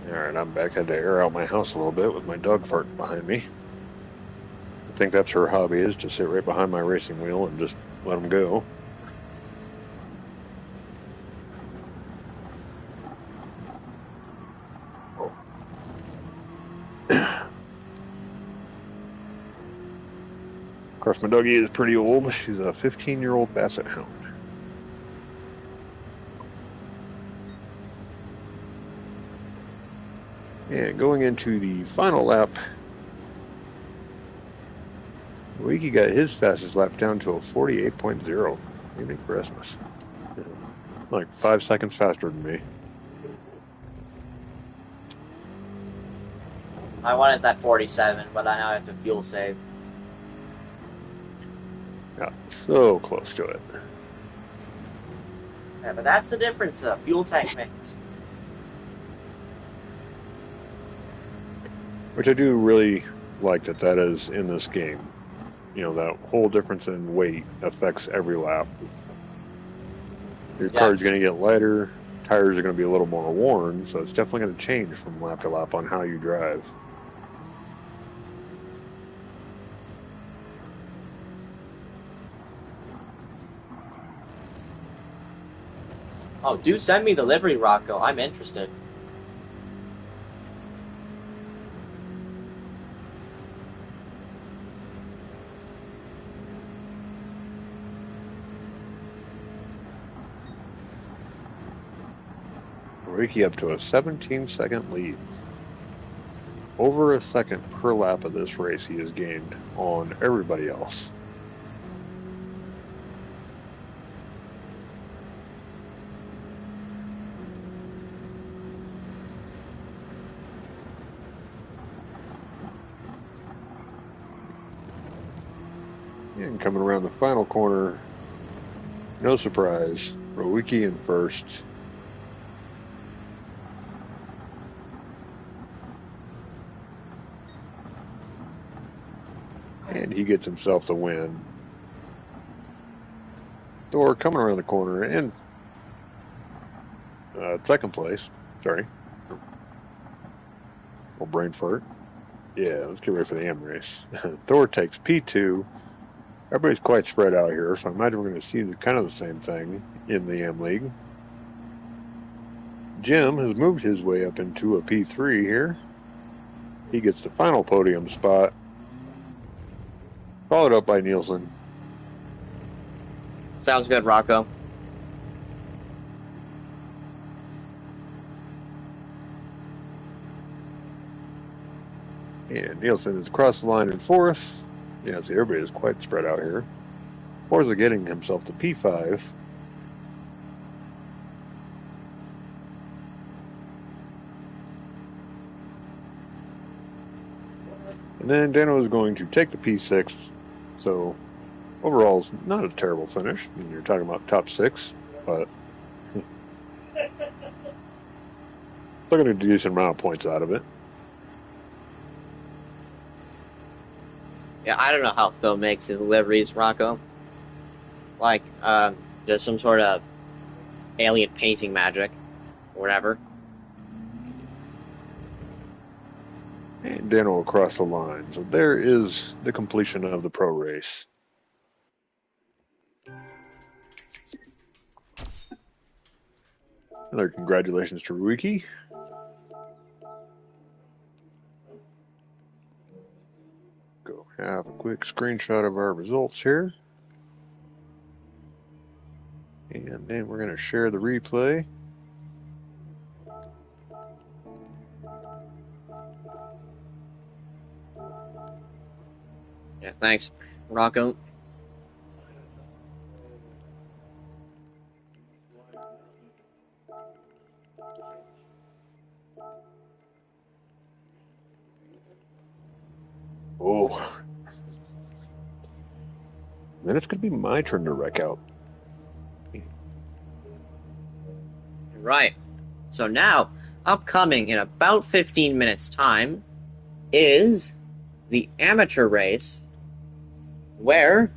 Alright, I'm back. I had to air out my house a little bit with my dog farting behind me. I think that's her hobby, is to sit right behind my racing wheel and just let him go. Of course, my doggie is pretty old. She's a 15-year-old Basset Hound. And going into the final lap, Wiki got his fastest lap down to a 48.0. Merry Christmas. Like 5 seconds faster than me. I wanted that 47, but I now have to fuel save. Yeah, so close to it. Yeah, but that's the difference a fuel tank makes. Which I do really like that is in this game. You know, that whole difference in weight affects every lap. Your Yeah. car's going to get lighter, tires are going to be a little more worn, so it's definitely going to change from lap to lap on how you drive. Oh, do send me the livery, Rocco. I'm interested. Ricky up to a 17-second lead. Over a second per lap of this race he has gained on everybody else. And coming around the final corner, no surprise, Rowicki in first. And he gets himself the win. Thor coming around the corner in second place. Sorry. Well, brain fart. Yeah, let's get ready for the M race. Thor takes P2. Everybody's quite spread out here, so I imagine we're going to see kind of the same thing in the M League. Jim has moved his way up into a P3 here. He gets the final podium spot, followed up by Nielsen. Sounds good, Rocco. And Nielsen is across the line in fourth. Yeah, see, everybody is quite spread out here. Forza getting himself to P5. And then Dano is going to take the P6. So overall, it's not a terrible finish. I mean, you're talking about top six, but still going to get a decent amount of points out of it. Yeah, I don't know how Phil makes his liveries, Rocco. Like, there's some sort of alien painting magic, or whatever. And Dano across the line. So there is the completion of the pro race. Another congratulations to Ruiki. Go have a quick screenshot of our results here. And then we're going to share the replay. Yeah, thanks, Rocco. Oh. Then it's going to be my turn to wreck out. Right. So now, upcoming in about 15 minutes' time, is the amateur race, where,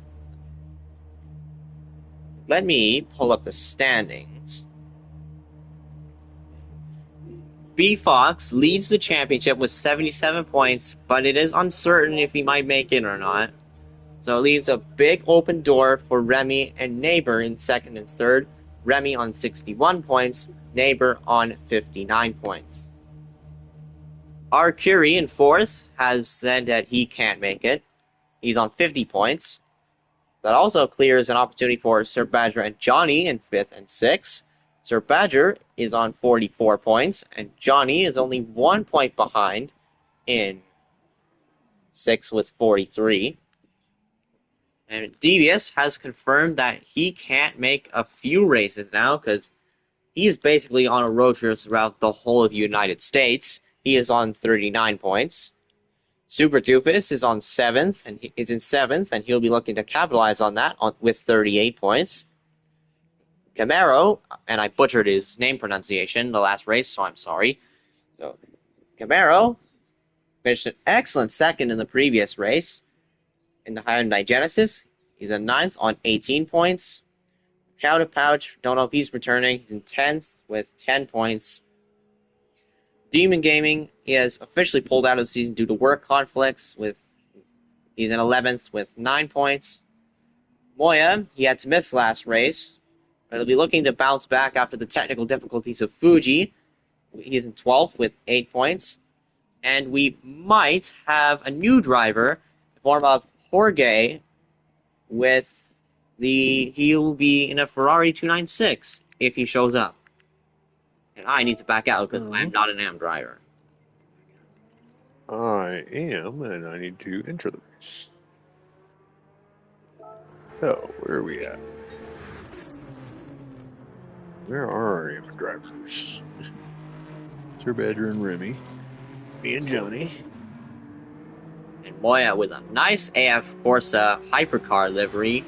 let me pull up the standings. B Fox leads the championship with 77 points, but it is uncertain if he might make it or not. So it leaves a big open door for Remy and Neighbor in second and third. Remy on 61 points, Neighbor on 59 points. R. Curie in fourth has said that he can't make it. He's on 50 points. That also clears an opportunity for Sir Badger and Johnny in fifth and sixth. Sir Badger is on 44 points, and Johnny is only 1 point behind in sixth with 43. And Devious has confirmed that he can't make a few races now because he's basically on a road trip throughout the whole of the United States. He is on 39 points. Super Doofus is on seventh, and is in seventh, and he'll be looking to capitalize on that with 38 points. Camaro, and I butchered his name pronunciation the last race, so I'm sorry. So Camaro finished an excellent second in the previous race in the Hyundai Genesis. He's in ninth on 18 points. Chowder Pouch, don't know if he's returning. He's in 10th with 10 points. Demon Gaming, he has officially pulled out of the season due to work conflicts. He's in 11th with 9 points. Moya, he had to miss last race, but he'll be looking to bounce back after the technical difficulties of Fuji. He's in 12th with 8 points. And we might have a new driver in the form of Jorge he'll be in a Ferrari 296 if he shows up. And I need to back out because I'm not an AM driver. I am, and I need to enter the race. So, where are we at? Where are our AM drivers? Sir Badger and Remy. Me and Johnny. And Moya with a nice AF Corsa hypercar livery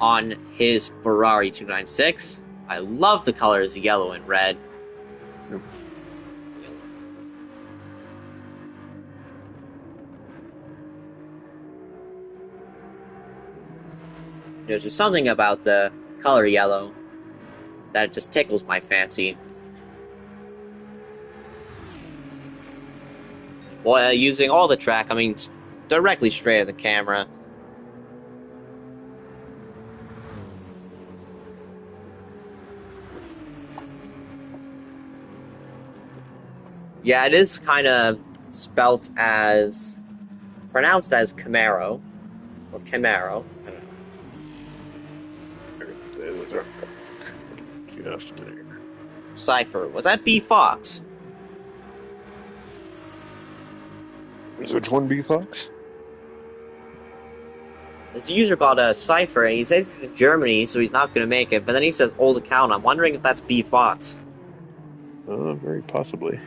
on his Ferrari 296. I love the colors yellow and red. Yep. There's just something about the color yellow that just tickles my fancy. Boy, using all the track, I mean, directly straight at the camera. Yeah, it is kind of pronounced as Camaro, or Camaro. I don't know. Just a minute here. Cypher. Was that B Fox? Which one, B Fox? This user called a Cypher, and he says he's in Germany, so he's not going to make it. But then he says old account. I'm wondering if that's B Fox. Very possibly.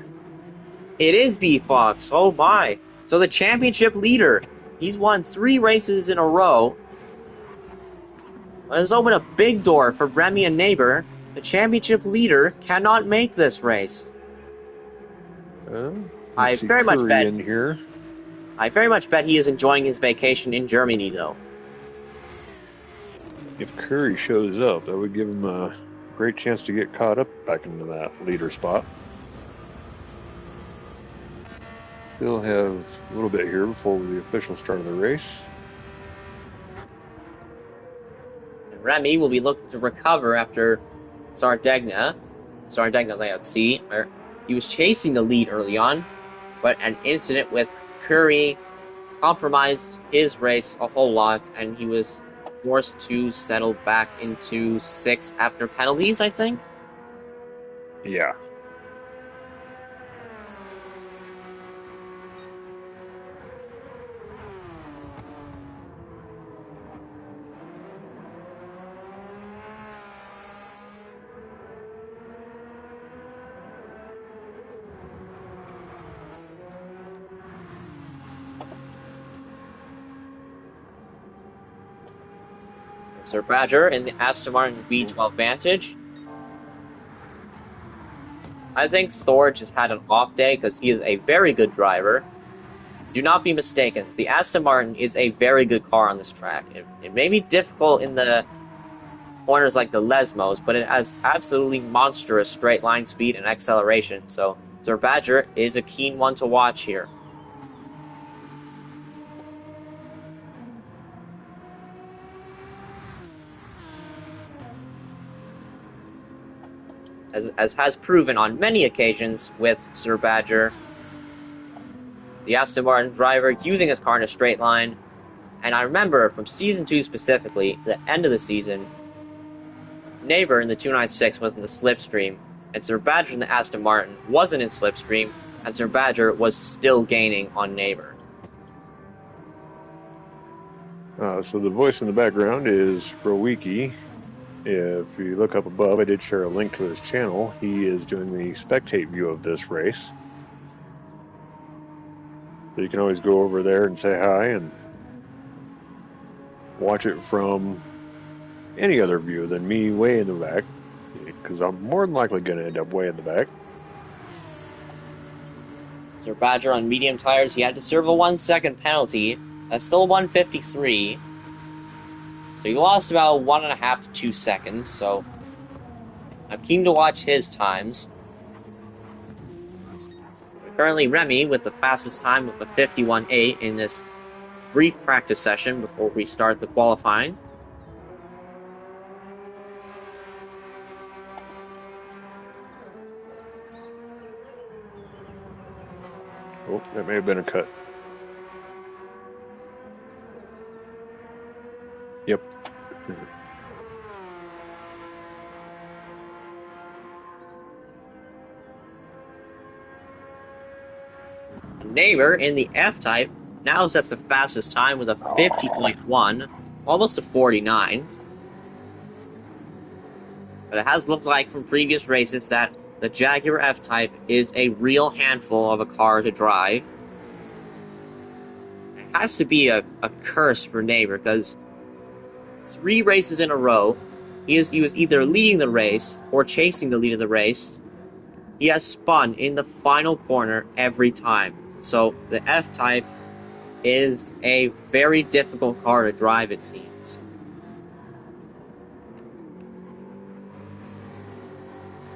It is B Fox. Oh my! So the championship leader, he's won 3 races in a row. Let's open a big door for Remy and Neighbor. The championship leader cannot make this race. I very much bet in here. I very much bet he is enjoying his vacation in Germany, though. If Curry shows up, that would give him a great chance to get caught up back into that leader spot. Still have a little bit here before the official start of the race. And Remy will be looking to recover after Sardegna layout C, where he was chasing the lead early on, but an incident with Curry compromised his race a whole lot, and he was forced to settle back into 6th after penalties, I think? Yeah. Sir Badger in the Aston Martin V12 Vantage. I think Thor just had an off day because he is a very good driver. Do not be mistaken. The Aston Martin is a very good car on this track. It may be difficult in the corners like the Lesmos, but it has absolutely monstrous straight line speed and acceleration. So Sir Badger is a keen one to watch here. As has proven on many occasions with Sir Badger, the Aston Martin driver using his car in a straight line. And I remember from Season 2 specifically, the end of the season, Neighbor in the 296 was in the slipstream, and Sir Badger in the Aston Martin wasn't in slipstream, and Sir Badger was still gaining on Neighbor. So the voice in the background is Rowiki. If you look up above, I did share a link to his channel. He is doing the spectate view of this race. So you can always go over there and say hi and watch it from any other view than me way in the back, because I'm more than likely going to end up way in the back. Sir Badger on medium tires, he had to serve a 1-second penalty. That's still 153. So he lost about 1.5 to 2 seconds. So I'm keen to watch his times. Currently, Remy with the fastest time with a 51.8 in this brief practice session before we start the qualifying. Oh, that may have been a cut. Yep. Neighbor in the F-Type now sets the fastest time with a 50.1, almost a 49. But it has looked like from previous races that the Jaguar F-Type is a real handful of a car to drive. It has to be a curse for Neighbor, because 3 races in a row, he was either leading the race or chasing the lead of the race. He has spun in the final corner every time. So the F-Type is a very difficult car to drive, it seems.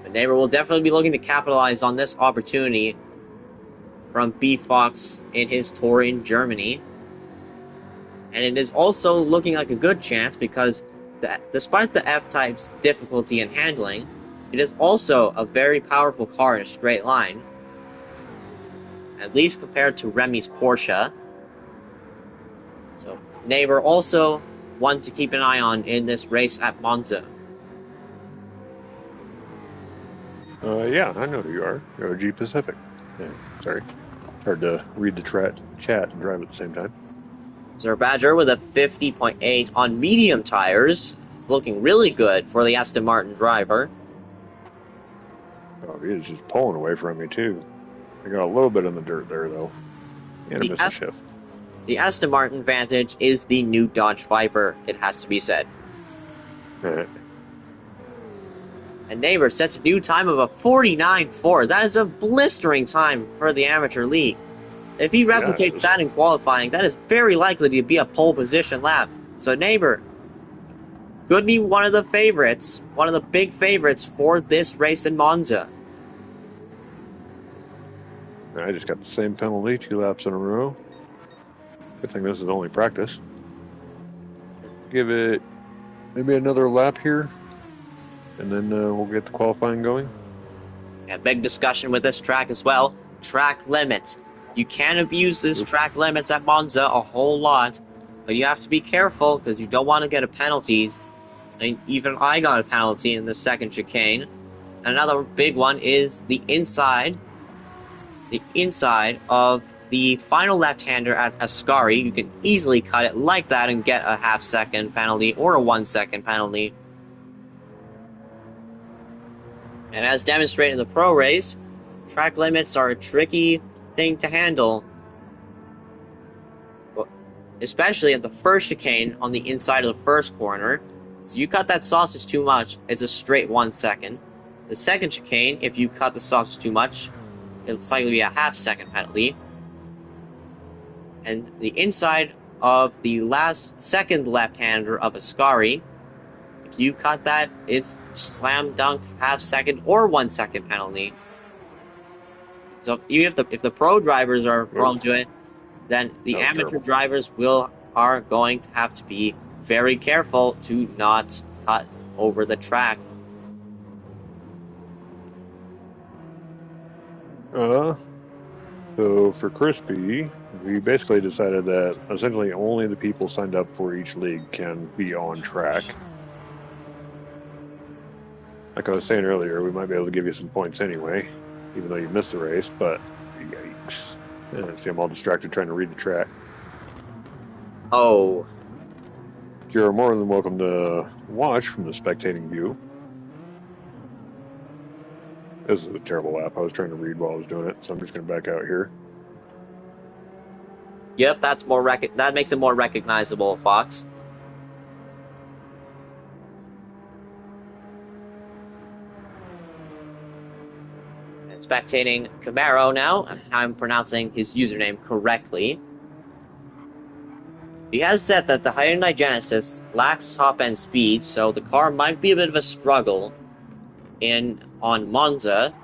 But Neighbor will definitely be looking to capitalize on this opportunity from B. Fox in his tour in Germany. And it is also looking like a good chance because despite the F-Type's difficulty in handling, it is also a very powerful car in a straight line. At least compared to Remy's Porsche. So Neighbor also one to keep an eye on in this race at Monza. Yeah, I know who you are. You're OG Pacific. Yeah, sorry. Hard to read the chat and drive at the same time. Sir Badger with a 50.8 on medium tires. It's looking really good for the Aston Martin driver. Oh, he is just pulling away from me, too. I got a little bit in the dirt there, though. And I missed a shift. The Aston Martin Vantage is the new Dodge Viper, it has to be said. And Neighbor sets a new time of a 49.4. That is a blistering time for the amateur league. If he replicates that in qualifying, that is very likely to be a pole position lap. So Neighbor could be one of the favorites, one of the big favorites for this race in Monza. I just got the same penalty 2 laps in a row. Good thing this is only practice. Give it maybe another lap here, and then we'll get the qualifying going. A big discussion with this track as well. Track limits. You can abuse this track limits at Monza a whole lot, but you have to be careful because you don't want to get a penalties. I mean, even I got a penalty in the second chicane. And another big one is the inside of the final left-hander at Ascari. You can easily cut it like that and get a half-second penalty or a 1-second penalty. And as demonstrated in the pro race, track limits are a tricky thing to handle, especially at the first chicane on the inside of the first corner. So you cut that sausage too much, it's a straight 1 second. The second chicane, if you cut the sausage too much, it's likely to be a half-second penalty. And the inside of the second left-hander of Ascari, if you cut that, it's slam dunk, half-second or 1 second penalty. So even if the pro drivers are prone to it, then the amateur drivers are going to have to be very careful to not cut over the track. So for Crispy, we basically decided that essentially only the people signed up for each league can be on track. Like I was saying earlier, we might be able to give you some points anyway, even though you missed the race, but yikes. See, I'm all distracted trying to read the track. Oh. You're more than welcome to watch from the spectating view. This is a terrible lap. I was trying to read while I was doing it, so I'm just going to back out here. Yep, that makes it more recognizable, Fox. And spectating Camaro now. I'm pronouncing his username correctly. He has said that the Hyundai Genesis lacks top-end speed, so the car might be a bit of a struggle on Monza.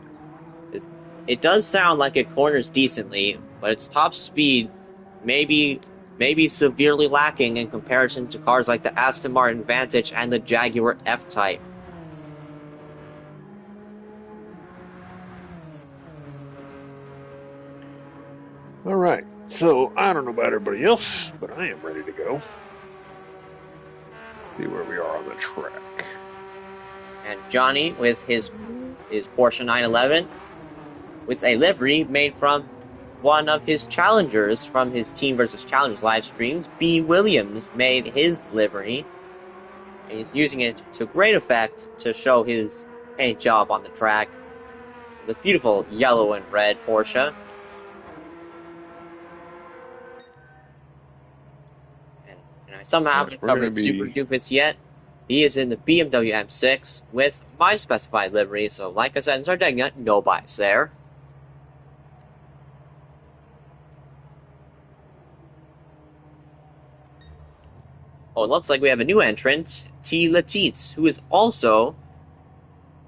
It does sound like it corners decently, but its top speed may be severely lacking in comparison to cars like the Aston Martin Vantage and the Jaguar F-Type. All right. So I don't know about everybody else, but I am ready to go. See where we are on the track. And Johnny with his Porsche 911 with a livery made from one of his challengers from his Team versus Challengers live streams. B. Williams made his livery. And he's using it to great effect to show his paint job on the track. The beautiful yellow and red Porsche. And I somehow haven't covered Super Doofus yet. He is in the BMW M6 with my specified livery, so like I said in Sardinia, no bias there. Oh, it looks like we have a new entrant, T. Latitz, who is also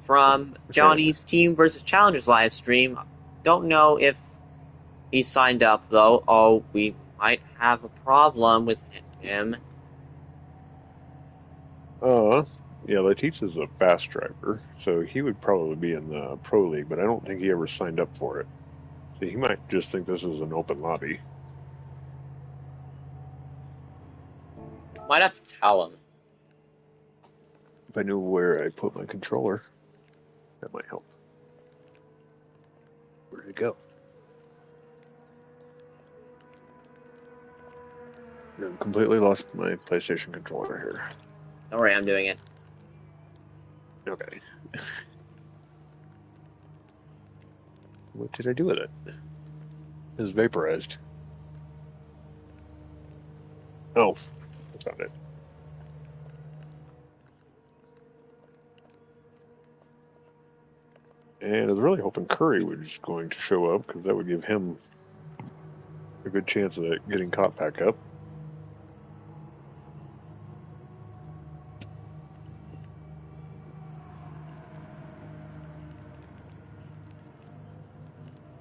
from Johnny's Team versus Challengers live stream. Don't know if he signed up, though. Oh, we might have a problem with him. Yeah, Latitz is a fast driver, so he would probably be in the Pro League, but I don't think he ever signed up for it. So he might just think this is an open lobby. Might have to tell him. If I knew where I put my controller, that might help. Where'd it go? I've completely lost my PlayStation controller here. Don't worry, I'm doing it. Okay. What did I do with it? It's vaporized. Oh, I found it. And I was really hoping Curry was going to show up, because that would give him a good chance of getting caught back up.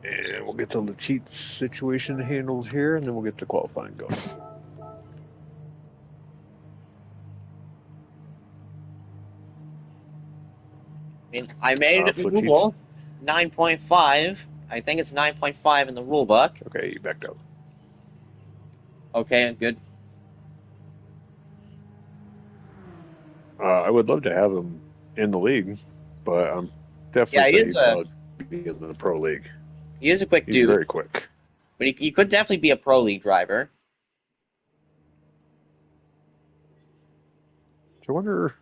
And we'll get the cheat situation handled here, and then we'll get the qualifying going. I mean, I made it rule 9.5. I think it's 9.5 in the rule book. Okay, you backed up. Okay, good. I would love to have him in the league, but I'm definitely saying he'd probably be in the Pro League. He is a quick dude. He's very quick. But he could definitely be a Pro League driver. So I wonder...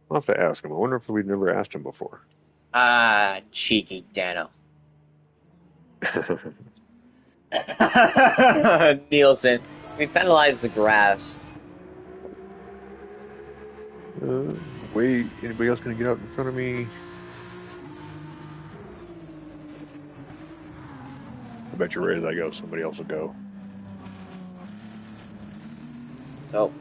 I'll have to ask him. I wonder if we've never asked him before. Cheeky Dano. Nielsen. We penalized the grass. Wait, anybody else going to get out in front of me? I bet you're right as I go. Somebody else will go. So,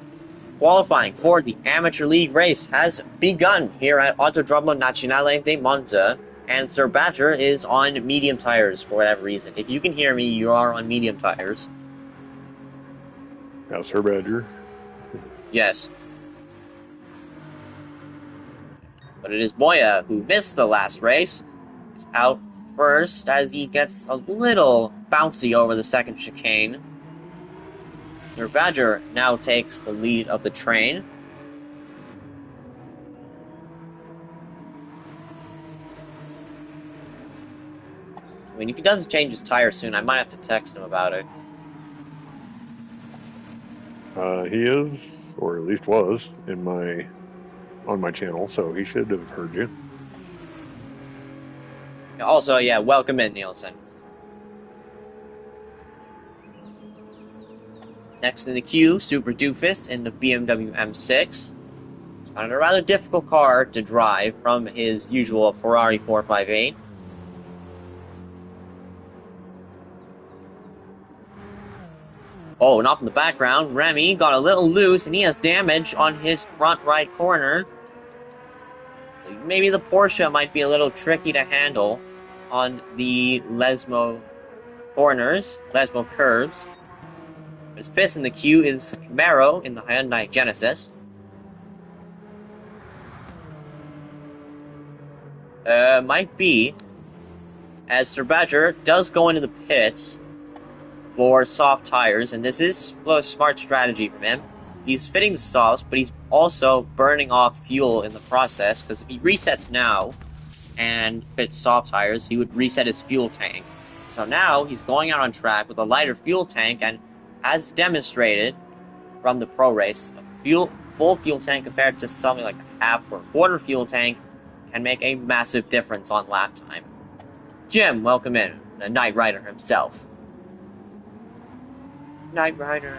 qualifying for the Amateur League race has begun here at Autodromo Nazionale di Monza, and Sir Badger is on medium tires for whatever reason. If you can hear me, you are on medium tires. Yeah, Sir Badger. Yes. But it is Moya who missed the last race. He's out first as he gets a little bouncy over the second chicane. Sir Badger now takes the lead of the train. I mean, if he doesn't change his tire soon, I might have to text him about it. He is, or at least was, on my channel, so he should have heard you. Also, yeah, welcome in, Nielsen. Next in the queue, Super Doofus in the BMW M6. He's found a rather difficult car to drive from his usual Ferrari 458. Oh, and off in the background, Remy got a little loose and he has damage on his front right corner. Maybe the Porsche might be a little tricky to handle on the Lesmo corners, Lesmo curves. His fifth in the queue is Camaro in the Hyundai Genesis. Might be, as Sir Badger does go into the pits for soft tires, and this is a smart strategy from him. He's fitting the softs, but he's also burning off fuel in the process, because if he resets now and fits soft tires, he would reset his fuel tank. So now he's going out on track with a lighter fuel tank, and as demonstrated from the pro race, a full fuel tank compared to something like a half or a quarter fuel tank can make a massive difference on lap time. Jim, welcome in, the Knight Rider himself. Knight Rider.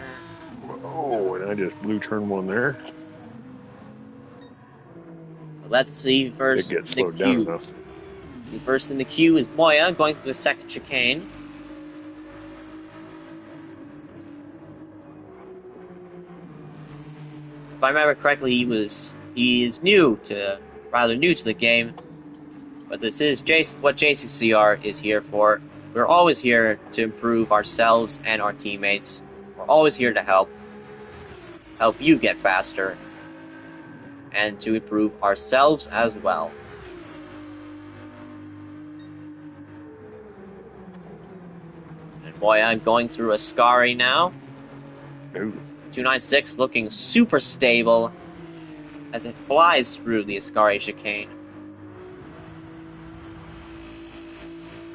Oh, and I just blew turn one there. Let's see first. It gets slowed down enough. The first in the queue is Moya going through the second chicane. If I remember correctly, he is rather new to the game, but this is what JCCR is here for. We're always here to improve ourselves and our teammates. We're always here to help you get faster, and to improve ourselves as well. And boy, I'm going through a Ascari now. Ooh. 296 looking super stable as it flies through the Ascari chicane.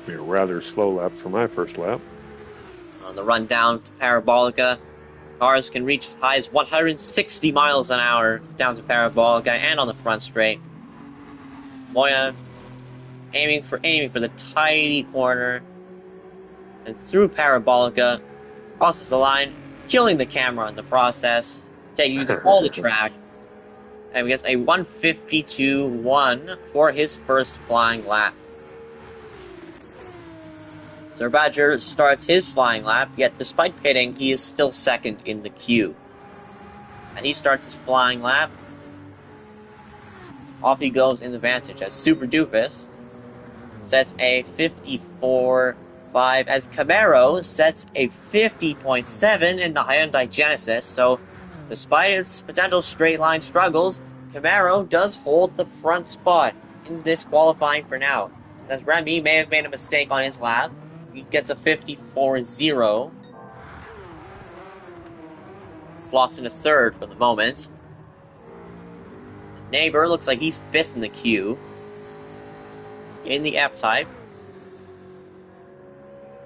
A rather slow lap for my first lap. On the run down to Parabolica, cars can reach as high as 160 miles an hour down to Parabolica and on the front straight. Moya aiming for the tidy corner and through Parabolica, crosses the line, killing the camera in the process, using all the track, and gets a 152.1 for his first flying lap. Sir Badger starts his flying lap, yet despite pitting, he is still second in the queue. And he starts his flying lap. Off he goes in the Vantage as Super Doofus sets a 54.5, as Camaro sets a 50.7 in the Hyundai Genesis. So, despite its potential straight line struggles, Camaro does hold the front spot in this qualifying for now. As Remy may have made a mistake on his lap, he gets a 54.0. Slots in a third for the moment. Neighbor looks like he's fifth in the queue. In the F-Type.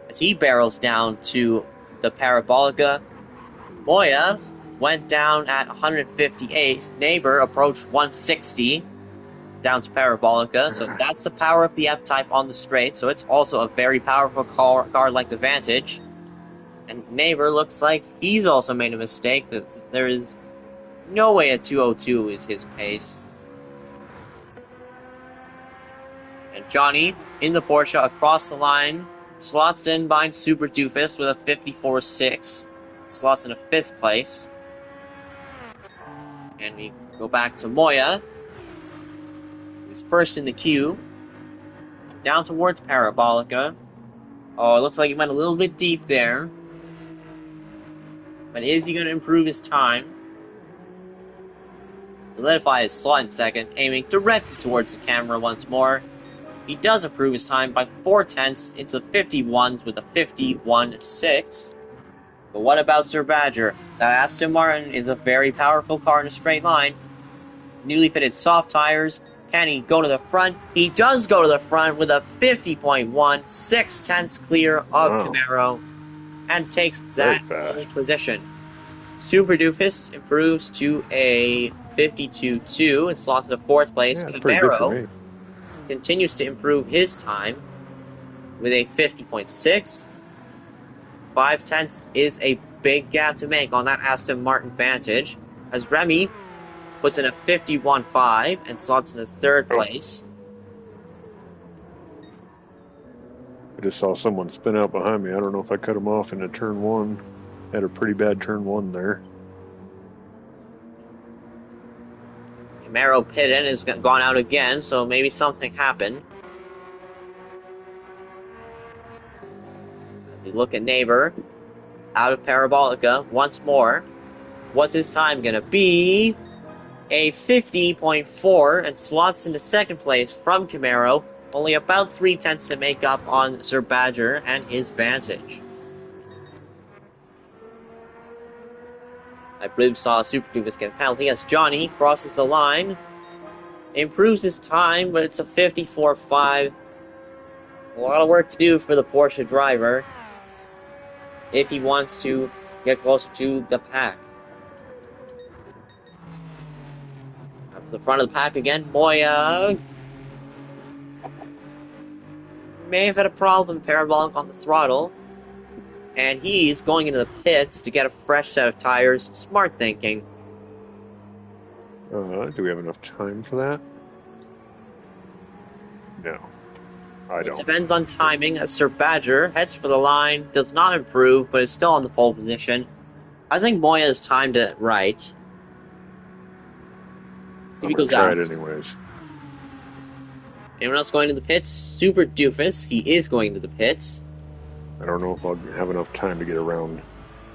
As he barrels down to the Parabolica. Moya went down at 158. Neighbor approached 160. Down to Parabolica, so that's the power of the F-Type on the straight, so it's also a very powerful car like the Vantage. And Neighbor looks like he's also made a mistake. There is no way a 202 is his pace. And Johnny, in the Porsche, across the line, slots in behind Super Doofus with a 54.6. Slots in a 5th place. And we go back to Moya, who's first in the queue, down towards Parabolica. Oh, it looks like he went a little bit deep there. But is he going to improve his time? Solidify his slot in second, aiming directly towards the camera once more. He does improve his time by 4/10 into the 51s with a 51.6. But what about Sir Badger? That Aston Martin is a very powerful car in a straight line. Newly fitted soft tires. Can he go to the front? He does go to the front with a 50.1, 6/10 clear of Camaro, and takes that position. Super Doofus improves to a 52.2 and slots into 4th place. Yeah, Camaro continues to improve his time with a 50.6. 5/10 is a big gap to make on that Aston Martin Vantage, as Remy puts in a 51.5 and slots into third place. I just saw someone spin out behind me. I don't know if I cut him off into turn one. Had a pretty bad turn one there. Camaro pit in has gone out again, so maybe something happened. As we look at Neighbor, out of Parabolica once more. What's his time going to be? A 50.4 and slots into second place from Camaro. Only about 3/10 to make up on Sir Badger and his Vantage. I believe saw Super Dukas get a penalty as Johnny crosses the line. Improves his time, but it's a 54.5. A lot of work to do for the Porsche driver if he wants to get closer to the pack. Up to the front of the pack again, Moya may have had a problem parabolic on the throttle, and he's going into the pits to get a fresh set of tires. Smart thinking. Do we have enough time for that? No, I don't. It depends on timing, as Sir Badger heads for the line, does not improve, but is still on the pole position. I think Moya has timed it right. See if he goes out. Try it anyways. Anyone else going to the pits? Super Doofus. He is going to the pits. I don't know if I'll have enough time to get around.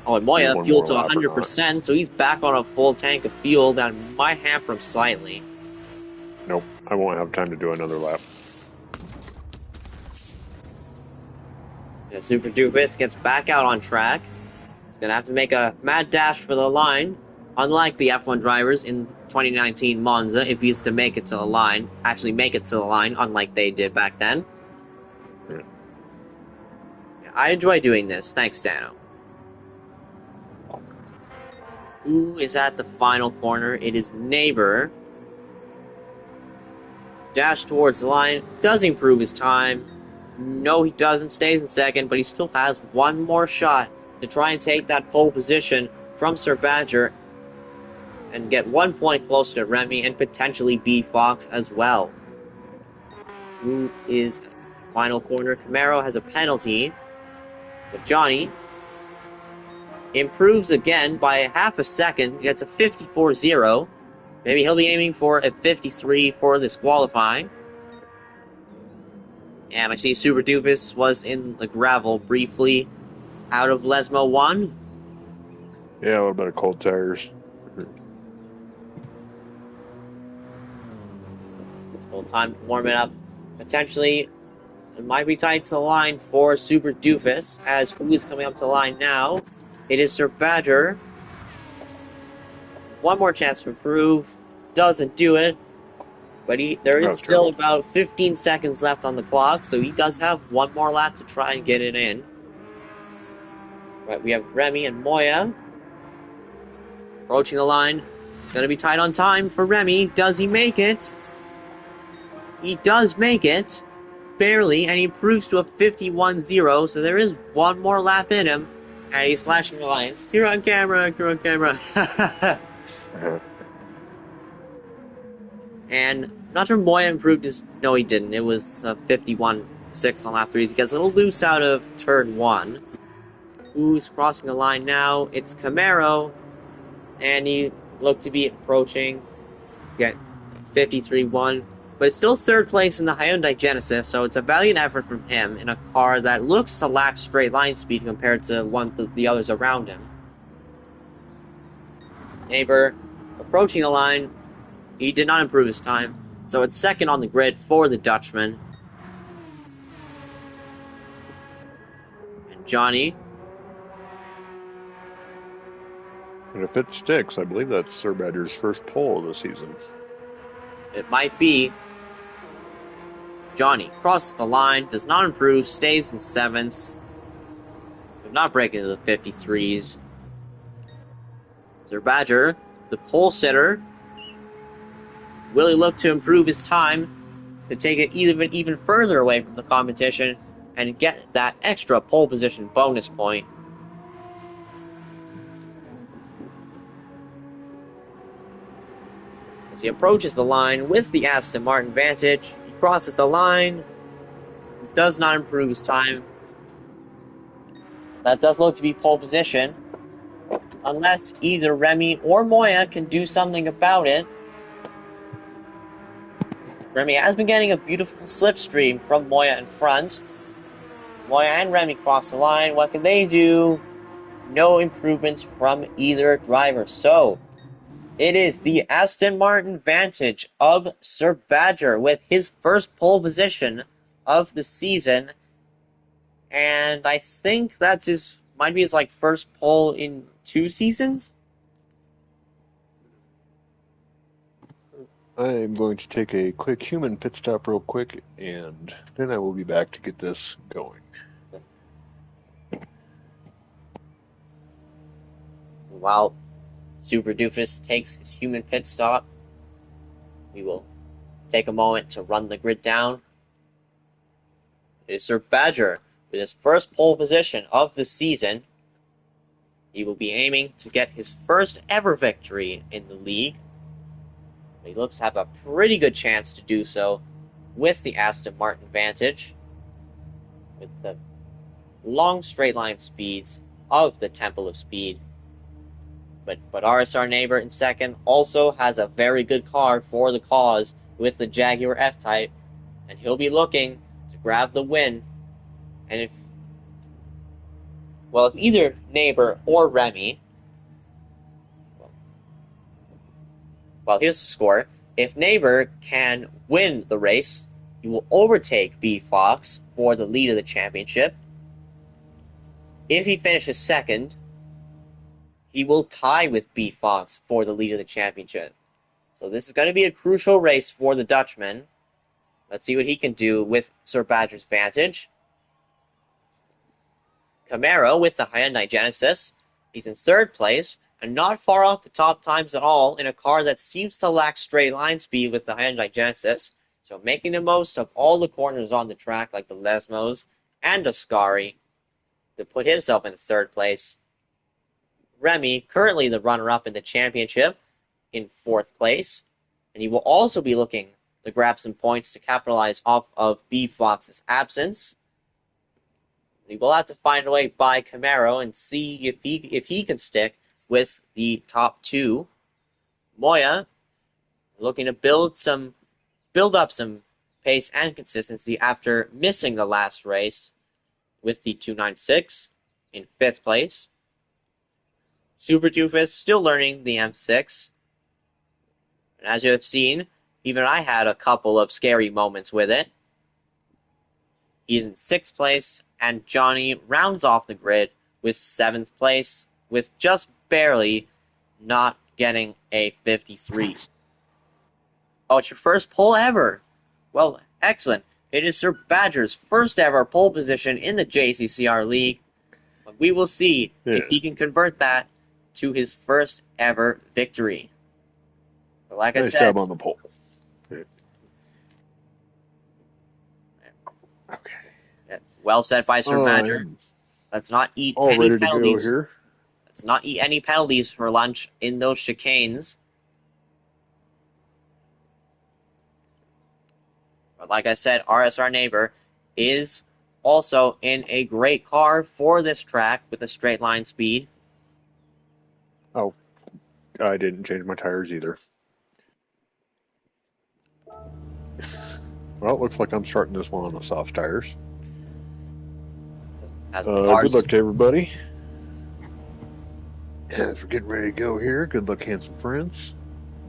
Oh, and Moya One fueled to more lap or 100%, so he's back on a full tank of fuel. That might hamper him slightly. Nope, I won't have time to do another lap. Yeah, Super Doofus gets back out on track. He's going to have to make a mad dash for the line. Unlike the F1 drivers in 2019 Monza, if he's to make it to the line, actually make it to the line, unlike they did back then. Yeah. Yeah, I enjoy doing this. Thanks, Dano. Who is at the final corner? It is Neighbor. Dash towards the line. Does improve his time. No, he doesn't. Stays in second, but he still has one more shot to try and take that pole position from Sir Badger and get 1 point closer to Remy and potentially beat Fox as well. Who is final corner? Camaro has a penalty, but Johnny improves again by half a second, gets a 54.0. Maybe he'll be aiming for a 53 for this qualifying. And I see Super Doofus was in the gravel briefly out of Lesmo 1. Yeah, what about cold tires? It's full time to warm it up. Potentially, it might be tight to the line for Super Doofus, as who is coming up to the line now? It is Sir Badger. One more chance to improve. Doesn't do it. But there is still about 15 seconds left on the clock, so he does have one more lap to try and get it in. Right, we have Remy and Moya approaching the line. Gonna be tight on time for Remy. Does he make it? He does make it. Barely, and he improves to a 51.0, so there is one more lap in him. And he's slashing the lines. You're on camera, you're on camera. And not sure Moya improved his... No, he didn't. It was 51.6 on lap 3. He gets a little loose out of turn 1. Who's crossing the line now? It's Camaro. And he looked to be approaching. Get 53.1. But it's still third place in the Hyundai Genesis, so it's a valiant effort from him in a car that looks to lack straight line speed compared to the others around him. Neighbor approaching the line. He did not improve his time, so it's second on the grid for the Dutchman. And Johnny. And if it sticks, I believe that's Sir Badger's first pole of the season. It might be. Johnny crosses the line, does not improve, stays in 7th. But not breaking into the 53s. Sir Badger, the pole sitter, will he look to improve his time to take it even further away from the competition and get that extra pole position bonus point? As he approaches the line with the Aston Martin Vantage, he crosses the line, does not improve his time. That does look to be pole position, unless either Remy or Moya can do something about it. Remy has been getting a beautiful slipstream from Moya in front. Moya and Remy cross the line. What can they do? No improvements from either driver. So, it is the Aston Martin Vantage of Sir Badger with his first pole position of the season. And I think that's might be his first pole in 2 seasons. I am going to take a quick human pit stop real quick, and then I will be back to get this going. While Super Doofus takes his human pit stop, we will take a moment to run the grid down. It is Sir Badger with his first pole position of the season. He will be aiming to get his first ever victory in the league. He looks to have a pretty good chance to do so with the Aston Martin Vantage, with the long straight line speeds of the Temple of Speed. But RSR Neighbor in second also has a very good car for the cause with the Jaguar F-Type, and he'll be looking to grab the win. And if either Neighbor or Remy, here's the score. If Neighbor can win the race, he will overtake B Fox for the lead of the championship. If he finishes second, he will tie with B Fox for the lead of the championship. So this is going to be a crucial race for the Dutchman. Let's see what he can do with Sir Badger's Vantage. Camaro with the Hyundai Genesis. He's in third place and not far off the top times at all in a car that seems to lack straight line speed with the Hyundai Genesis. So making the most of all the corners on the track like the Lesmos and Ascari to put himself in third place. Remy, currently the runner-up in the championship, in fourth place. And he will also be looking to grab some points to capitalize off of B Fox's absence. He will have to find a way by Camaro and see if he can stick with the top two. Moya looking to build up some pace and consistency after missing the last race with the 296 in fifth place. Super Doofus still learning the M6. And as you have seen, even I had a couple of scary moments with it. He's in sixth place, and Johnny rounds off the grid with seventh place, with just barely not getting a 53. Oh, it's your first pole ever. Well, excellent. It is Sir Badger's first ever pole position in the JCCR League. But we will see if he can convert that to his first ever victory. But like I said, nice job on the pole. Okay. Well said by Sir Badger. Let's not eat all any ready to penalties. go here. Let's not eat any penalties for lunch in those chicanes. But like I said, RSR Neighbor is also in a great car for this track with a straight line speed. Oh, I didn't change my tires either. Well, it looks like I'm starting this one on the soft tires. Good luck to everybody. As we're getting ready to go here, good luck, handsome friends.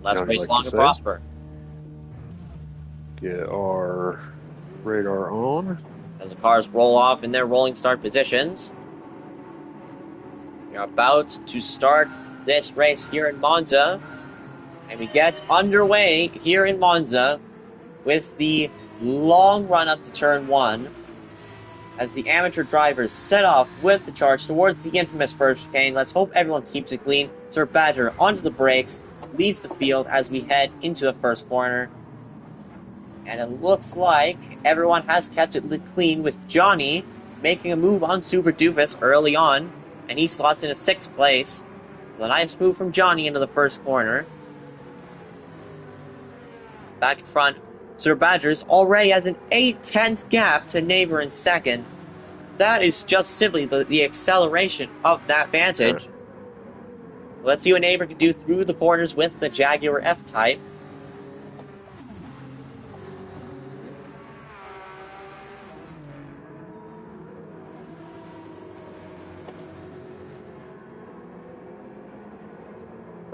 Let's race long and prosper. Get our radar on. As the cars roll off in their rolling start positions, we're about to start this race here in Monza. And we get underway here in Monza with the long run up to turn one, as the amateur drivers set off with the charge towards the infamous first chicane. Let's hope everyone keeps it clean. Sir Badger onto the brakes, leads the field as we head into the first corner. And it looks like everyone has kept it clean, with Johnny making a move on Super Doofus early on, and he slots into sixth place. A nice move from Johnny into the first corner. back in front. Sir Badgers already has an 8/10 gap to neighbor in second. That is just simply the acceleration of that vantage. Let's see what neighbor can do through the corners with the Jaguar F-Type.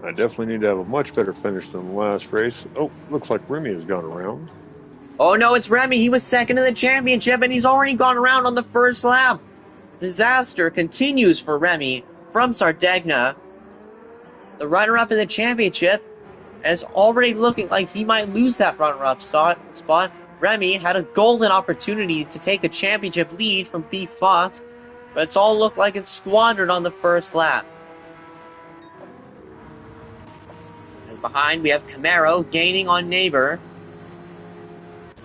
I definitely need to have a much better finish than the last race. Oh, looks like Remy has gone around. Oh no, it's Remy. He was second in the championship and he's already gone around on the first lap. Disaster continues for Remy from Sardegna. The runner-up in the championship is already looking like he might lose that runner-up spot. Remy had a golden opportunity to take the championship lead from B Fox, but it's all looked like it's squandered on the first lap. And behind we have Camaro gaining on neighbor.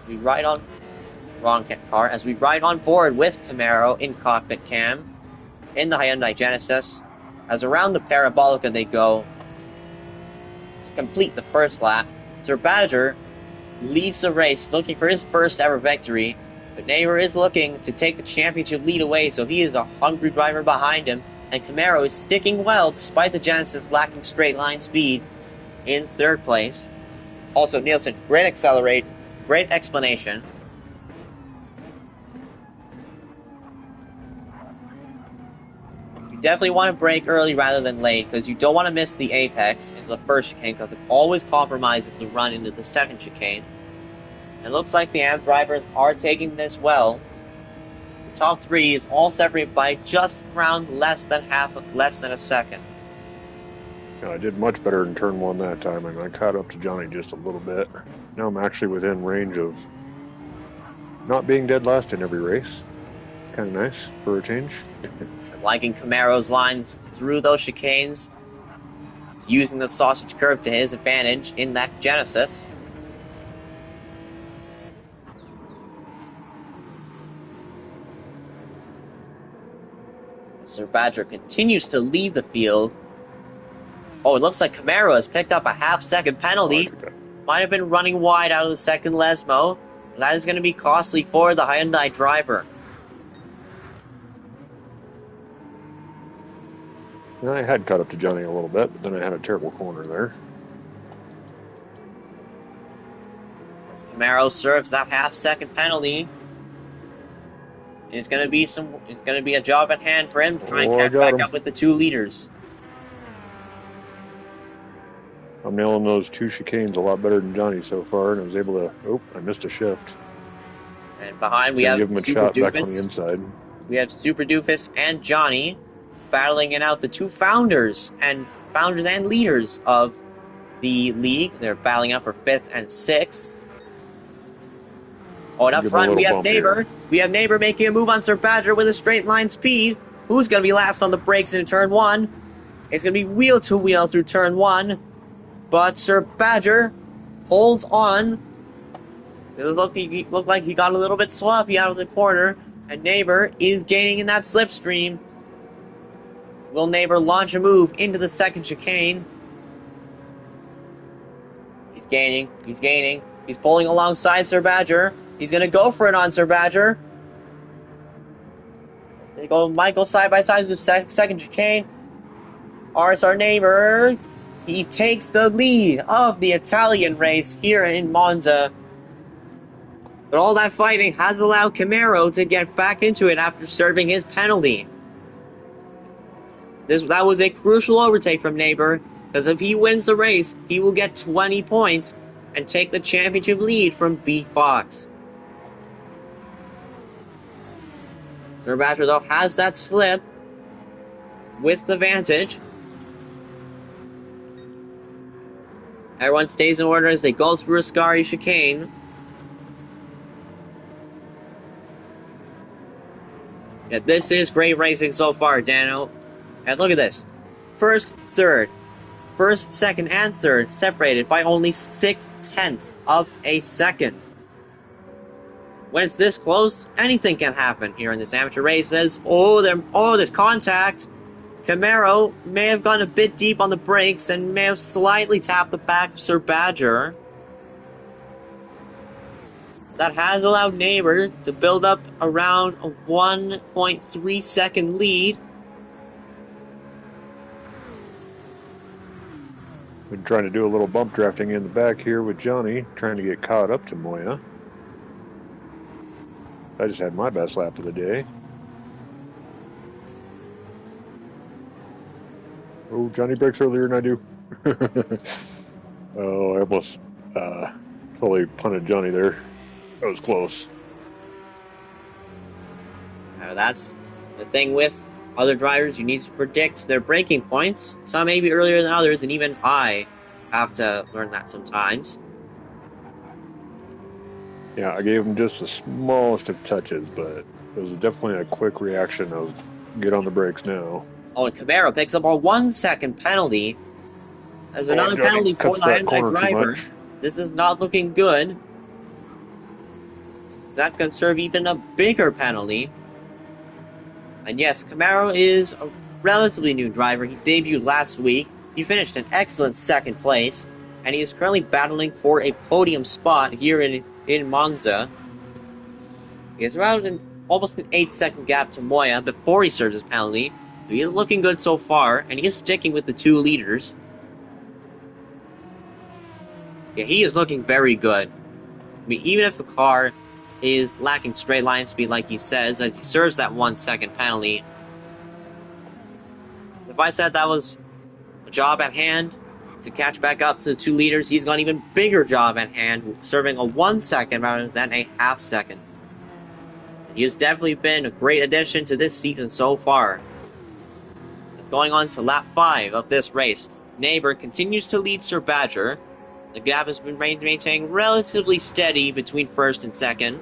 We ride on wrong car as we ride on board with Camaro in cockpit cam in the Hyundai Genesis as around the Parabolica they go to complete the first lap. Sir Badger leads the race looking for his first ever victory, but neighbor is looking to take the championship lead away, so he is a hungry driver behind him, and Camaro is sticking well despite the Genesis lacking straight line speed in third place. Also Nielsen, great explanation. You definitely want to brake early rather than late because you don't want to miss the apex into the first chicane because it always compromises the run into the second chicane. It looks like the AMP drivers are taking this well. So top three is all separated by just around less than a second. I did much better in turn one that time, and I caught up to Johnny just a little bit. Now I'm actually within range of not being dead last in every race. Kind of nice for a change. Liking Camaro's lines through those chicanes. He's using the sausage curve to his advantage in that Genesis. Sir Badger continues to lead the field. Oh, it looks like Camaro has picked up a half-second penalty. Might have been running wide out of the second Lesmo. That is going to be costly for the Hyundai driver. I had caught up to Johnny a little bit, but then I had a terrible corner there. As Camaro serves that half-second penalty, it's going to be a job at hand for him to try and catch back up with the two leaders. I'm nailing those two chicanes a lot better than Johnny so far, and I was able to. Oh, I missed a shift. And behind we have give him a Super shot Doofus. Back on the inside. We have Super Doofus and Johnny battling it out. The two founders and leaders of the league. They're battling out for 5th and 6th. Oh, and up front we have Neighbor. Here. We have Neighbor making a move on Sir Badger with a straight line speed. Who's going to be last on the brakes in turn 1? It's going to be wheel to wheel through turn 1. But Sir Badger holds on. It looked like he got a little bit sloppy out of the corner. And Neighbor is gaining in that slipstream. Will Neighbor launch a move into the second chicane? He's gaining. He's pulling alongside Sir Badger. He's going to go for it on Sir Badger. They go Michael side by side with second chicane. RSR Neighbor. He takes the lead of the Italian race here in Monza. But all that fighting has allowed Camaro to get back into it after serving his penalty. That was a crucial overtake from Neighbor, because if he wins the race, he will get 20 points and take the championship lead from B Fox. Sir Badger, though, has that slip with the vantage. Everyone stays in order as they go through Ascari chicane. Yeah, this is great racing so far, Dano. And look at this. First, second, and third separated by only 0.6 of a second. When it's this close, anything can happen here in this amateur race. There's contact. Camaro may have gone a bit deep on the brakes and may have slightly tapped the back of Sir Badger. That has allowed Neighbor to build up around a 1.3 second lead. Been trying to do a little bump drafting in the back here with Johnny, trying to get caught up to Moya. I just had my best lap of the day. Oh, Johnny brakes earlier than I do. Oh, I almost totally punted Johnny there. That was close. That's the thing with other drivers. You need to predict their braking points. Some may be earlier than others, and even I have to learn that sometimes. Yeah, I gave him just the smallest of touches, but it was definitely a quick reaction of get on the brakes now. Oh, and Camaro picks up a 1 second penalty. There's another Johnny penalty for cuts the that Hyundai corner too driver. much. This is not looking good. Is that going to serve even a bigger penalty? And yes, Camaro is a relatively new driver. He debuted last week. He finished in excellent second place, and he is currently battling for a podium spot here in Monza. He has around almost an 8-second gap to Moya before he serves his penalty. So he is looking good so far, and he is sticking with the 2 leaders. Yeah, he is looking very good. I mean, even if the car is lacking straight line speed like he says, as he serves that 1 second penalty. If I said that was a job at hand to catch back up to the 2 leaders, he's got an even bigger job at hand, serving a 1 second rather than a half second. He has definitely been a great addition to this season so far. Going on to lap 5 of this race, Neighbor continues to lead Sir Badger. The gap has been maintaining relatively steady between first and second.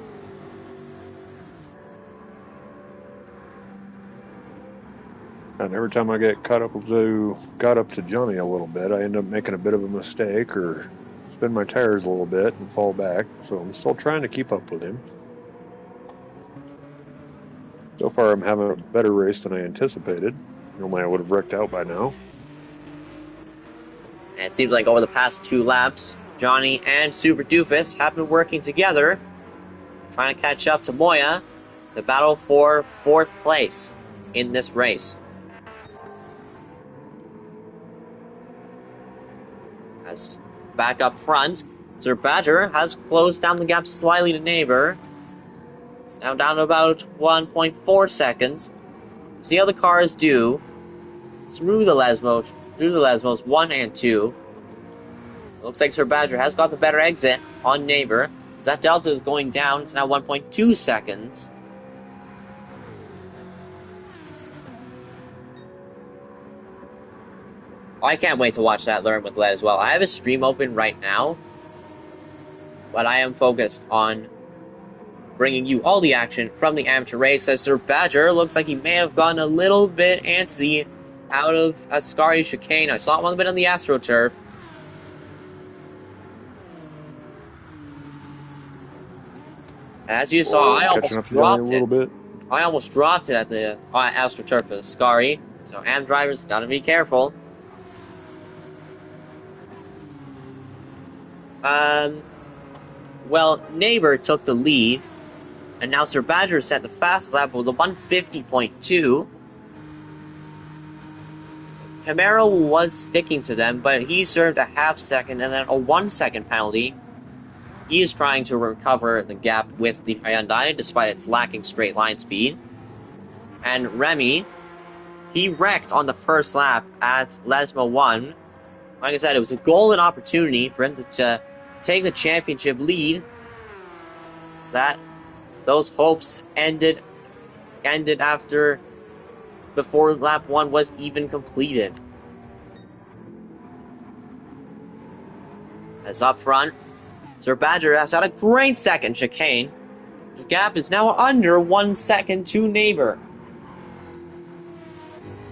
And every time I get got up to Johnny a little bit, I end up making a bit of a mistake or spin my tires a little bit and fall back. So I'm still trying to keep up with him. So far, I'm having a better race than I anticipated. Normally, I would have wrecked out by now. And it seems like over the past 2 laps, Johnny and Super Doofus have been working together, trying to catch up to Moya, the battle for 4th place in this race. As back up front, Sir Badger has closed down the gap slightly to Neighbor. It's now down to about 1.4 seconds. See how the cars do through the Lesmos 1 and 2. It looks like Sir Badger has got the better exit on Neighbor. As that delta is going down, it's now 1.2 seconds. I can't wait to watch that learn with Led as well. I have a stream open right now, but I am focused on bringing you all the action from the amateur race, as Sir Badger looks like he may have gotten a little bit antsy out of Ascari chicane. I saw him a little bit on the AstroTurf. As you saw, I almost dropped it. I almost dropped it at the AstroTurf of Ascari. So AM drivers gotta be careful. Well, Neighbor took the lead, and now Sir Badger set the fast lap with a 150.2. Camaro was sticking to them, but he served a half second and then a 1 second penalty. He is trying to recover the gap with the Hyundai, despite its lacking straight line speed. And Remy, he wrecked on the first lap at Lesmo 1. Like I said, it was a golden opportunity for him to take the championship lead. Those hopes ended before lap 1 was even completed. As up front, Sir Badger has had a great second chicane. The gap is now under 1 second to Neighbor.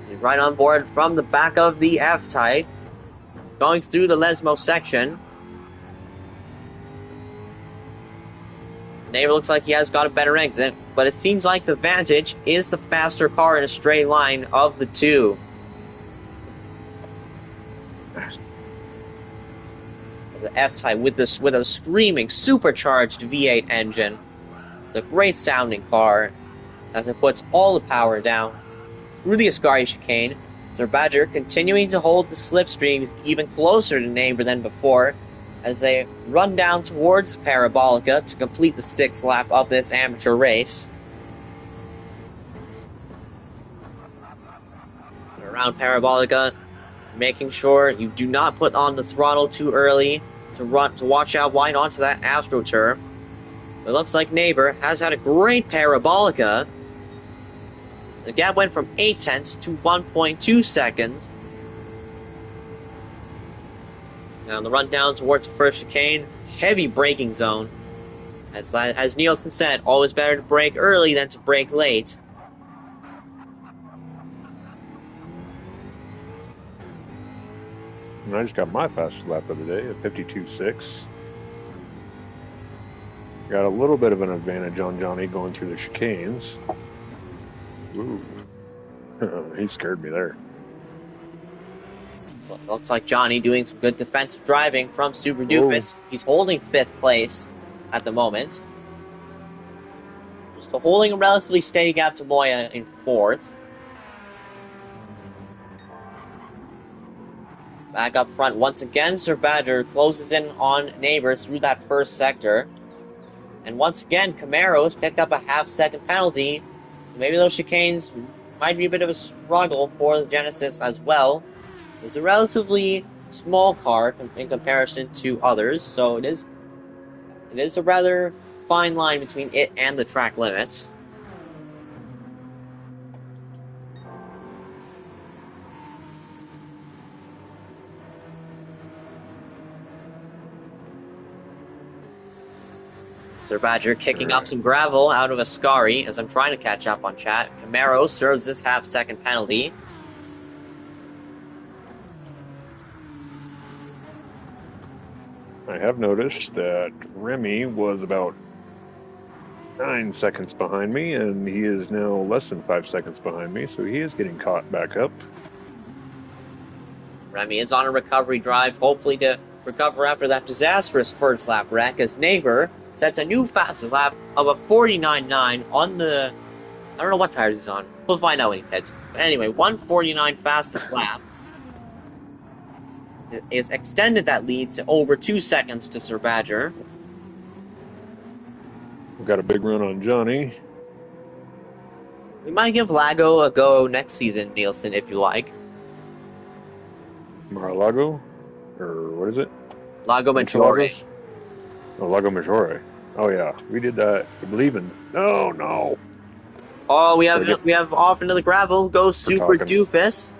He's right on board from the back of the F-type, going through the Lesmo section. Neighbor looks like he has got a better exit, but it seems like the Vantage is the faster car in a straight line of the 2. The F-Type with a screaming supercharged V8 engine. The great sounding car as it puts all the power down through the Ascari chicane. Sir Badger continuing to hold the slipstreams even closer to neighbor than before as they run down towards Parabolica to complete the 6th lap of this amateur race. Around Parabolica, making sure you do not put on the throttle too early to watch out wide onto that AstroTurf. It looks like neighbor has had a great Parabolica. The gap went from 8 tenths to 1.2 seconds. Now the run down towards the first chicane, heavy braking zone. As Nielsen said, always better to brake early than to brake late. And I just got my fastest lap of the day at 52.6. Got a little bit of an advantage on Johnny going through the chicanes. Ooh. He scared me there. Well, looks like Johnny doing some good defensive driving from Super Doofus. He's holding 5th place at the moment. Just holding a relatively steady gap to Moya in 4th. Back up front once again, Sir Badger closes in on neighbors through that first sector. And once again, Camaro has picked up a half-second penalty. Maybe those chicanes might be a bit of a struggle for the Genesis as well. It's a relatively small car in comparison to others, so it is a rather fine line between it and the track limits. Sir Badger kicking up some gravel out of Ascari as I'm trying to catch up on chat. Camaro serves this half-second penalty. I have noticed that Remy was about 9 seconds behind me, and he is now less than 5 seconds behind me, so he is getting caught back up. Remy is on a recovery drive, hopefully to recover after that disastrous first lap wreck, as neighbor sets a new fastest lap of a 49.9 on the... I don't know what tires he's on. We'll find out when he pits. But anyway, 149 fastest lap. Is extended that lead to over 2 seconds to Sir Badger. We've got a big run on Johnny. We might give Lago a go next season, Nielsen, if you like. Mar-a-Lago? Or what is it? Lago Maggiore. Oh, Lago Maggiore. Oh yeah, we did that. I believe in. No. Oh, we have off into the gravel. Go Super Doofus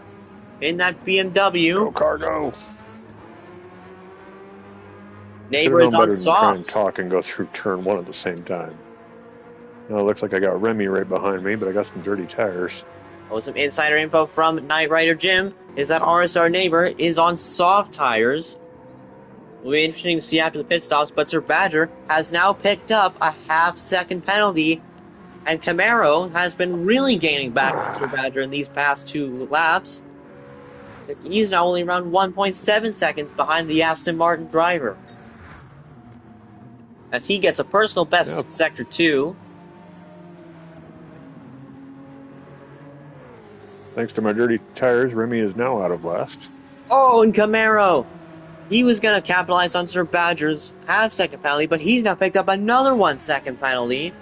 in that BMW. Go cargo. Neighbor is on softs. Try and softs. talk and go through turn 1 at the same time. Now it looks like I got Remy right behind me, but I got some dirty tires. Oh, some insider info from Knight Rider Jim is that RSR Neighbor is on soft tires. Will be interesting to see after the pit stops, but Sir Badger has now picked up a half-second penalty, and Camaro has been really gaining back on Sir Badger in these past 2 laps. He's now only around 1.7 seconds behind the Aston Martin driver, as he gets a personal best in Sector 2. Thanks to my dirty tires, Remy is now out of last. Oh, and Camaro! He was going to capitalize on Sir Badger's half-second penalty, but he's now picked up another 1-second penalty.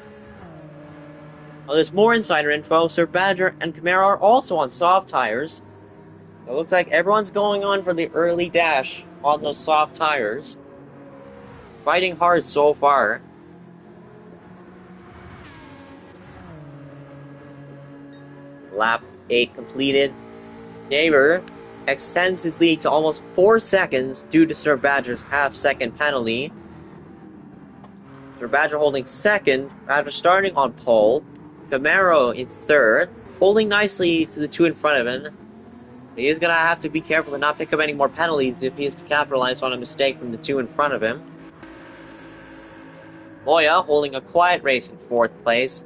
Well, there's more insider info. Sir Badger and Camaro are also on soft tires. It looks like everyone's going on for the early dash on those soft tires. Fighting hard so far. Lap 8 completed. Neighbor extends his lead to almost 4 seconds due to Sir Badger's half-second penalty. Sir Badger holding second after starting on pole. Camaro in third, holding nicely to the 2 in front of him. He is going to have to be careful to not pick up any more penalties if he is to capitalize on a mistake from the 2 in front of him. Moya holding a quiet race in 4th place.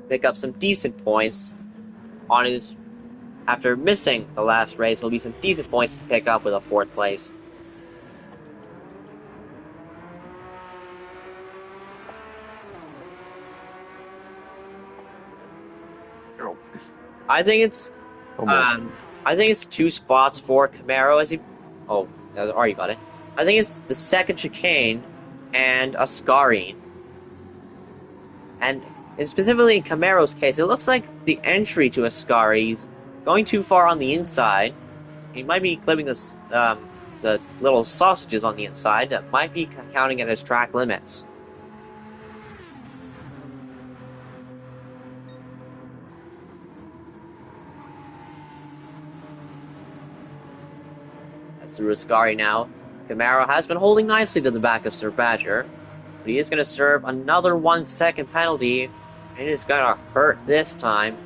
Pick up some decent points on his... After missing the last race, there'll be some decent points to pick up with a 4th place. I think it's Almost. um, I think it's 2 spots for Camaro as he. Oh, I already got it. I think it's the second chicane and Ascari. And specifically in Camaro's case, it looks like the entry to Ascari is going too far on the inside. He might be clipping the little sausages on the inside that might be counting it as track limits. That's through Ascari now. Camaro has been holding nicely to the back of Sir Badger, but he is going to serve another 1 second penalty, and it's going to hurt this time.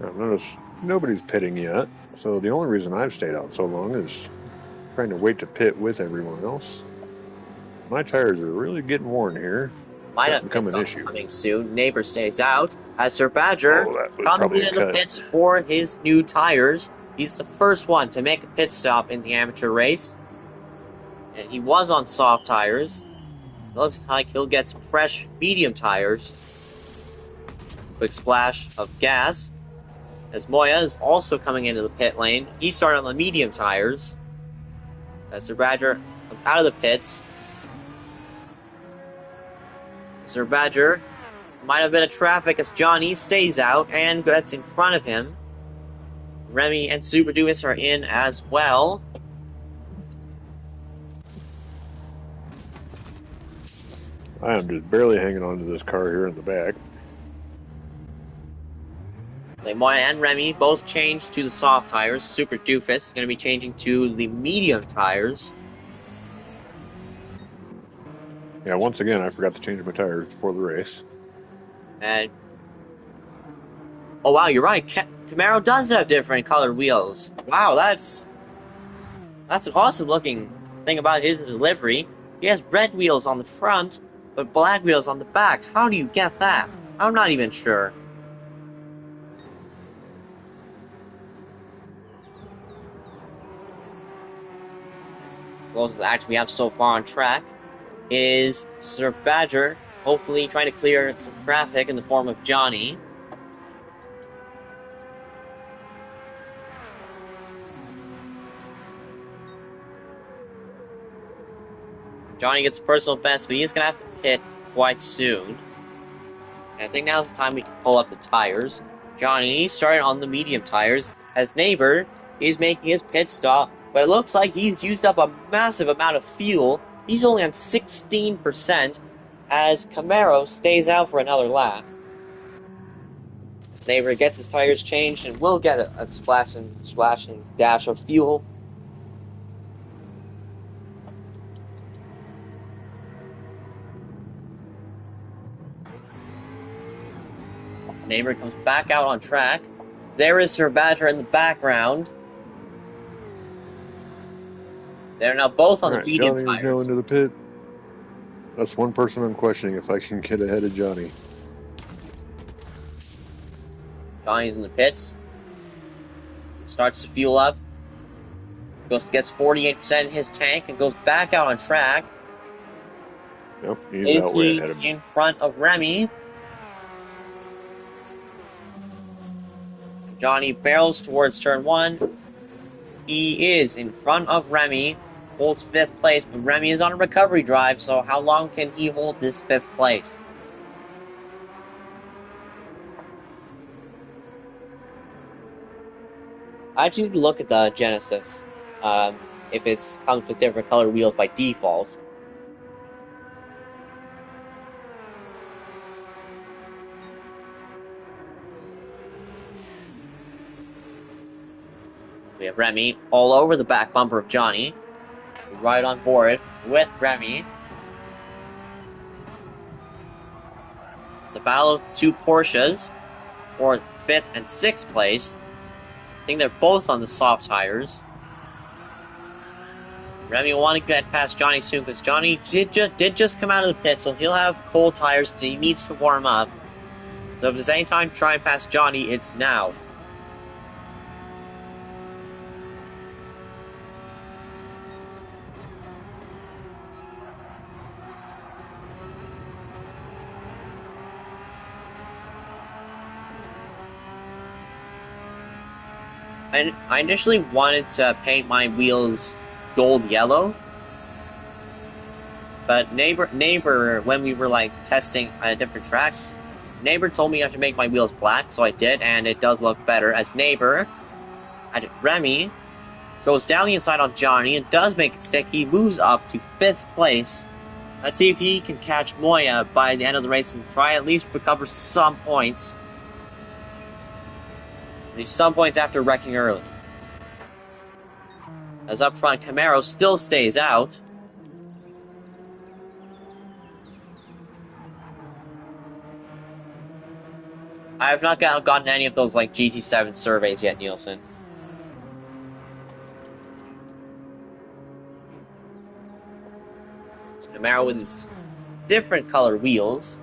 I've noticed nobody's pitting yet, so the only reason I've stayed out so long is trying to wait to pit with everyone else. My tires are really getting worn here. Might That have become pit an stops issue. coming soon. Neighbor stays out as Sir Badger Oh, that was comes probably a into the cut. pits for his new tires. He's the first one to make a pit stop in the amateur race. And he was on soft tires. Looks like he'll get some fresh medium tires. Quick splash of gas. As Moya is also coming into the pit lane. He started on the medium tires. As Sir Badger out of the pits. Sir Badger might have been a traffic as Johnny stays out and gets in front of him. Remy and Super Duis are in as well. I am just barely hanging on to this car here in the back. Moya and Remy both changed to the soft tires. Super Doofus is going to be changing to the medium tires. Yeah, once again, I forgot to change my tires before the race. And oh wow, you're right. Camaro does have different colored wheels. Wow, that's an awesome looking thing about his delivery. He has red wheels on the front, but black wheels on the back. How do you get that? I'm not even sure. Closest action we have so far on track is Sir Badger, hopefully trying to clear some traffic in the form of Johnny. Johnny gets personal best, but he's going to have to pit quite soon. And I think now's the time we can pull up the tires. Johnny started on the medium tires. As Neighbor is making his pit stop, but it looks like he's used up a massive amount of fuel. He's only on 16% as Camaro stays out for another lap. Neighbor gets his tires changed and will get a splashing dash of fuel. Neighbor comes back out on track. There is Sir Badger in the background. They're now both on the medium Johnny tires. is now into the pit. That's one person I'm questioning if I can get ahead of Johnny. Johnny's in the pits. Starts to fuel up. Gets 48% in his tank and goes back out on track. Nope, he's Is out way he ahead of me. in front of Remy? Johnny barrels towards turn 1. He is in front of Remy. Holds 5th place, but Remy is on a recovery drive, so how long can he hold this 5th place? I actually need to look at the Genesis. If it comes with different color wheels by default. We have Remy all over the back bumper of Johnny. Right on board with Remy. It's a battle of 2 Porsches for 5th and 6th place. I think they're both on the soft tires. Remy will want to get past Johnny soon because Johnny did just come out of the pit, so he'll have cold tires. So he needs to warm up. So if there's any time to try and pass Johnny, it's now. I initially wanted to paint my wheels gold yellow, but neighbor, when we were like testing on a different track, neighbor told me I should make my wheels black, so I did, and it does look better. As neighbor, at Remy, goes down the inside on Johnny and does make it stick. He moves up to 5th place. Let's see if he can catch Moya by the end of the race and try at least recover some points. At least some points after wrecking early. As up front, Camaro still stays out. I have not gotten any of those like GT7 surveys yet, Nielsen. It's Camaro with his different color wheels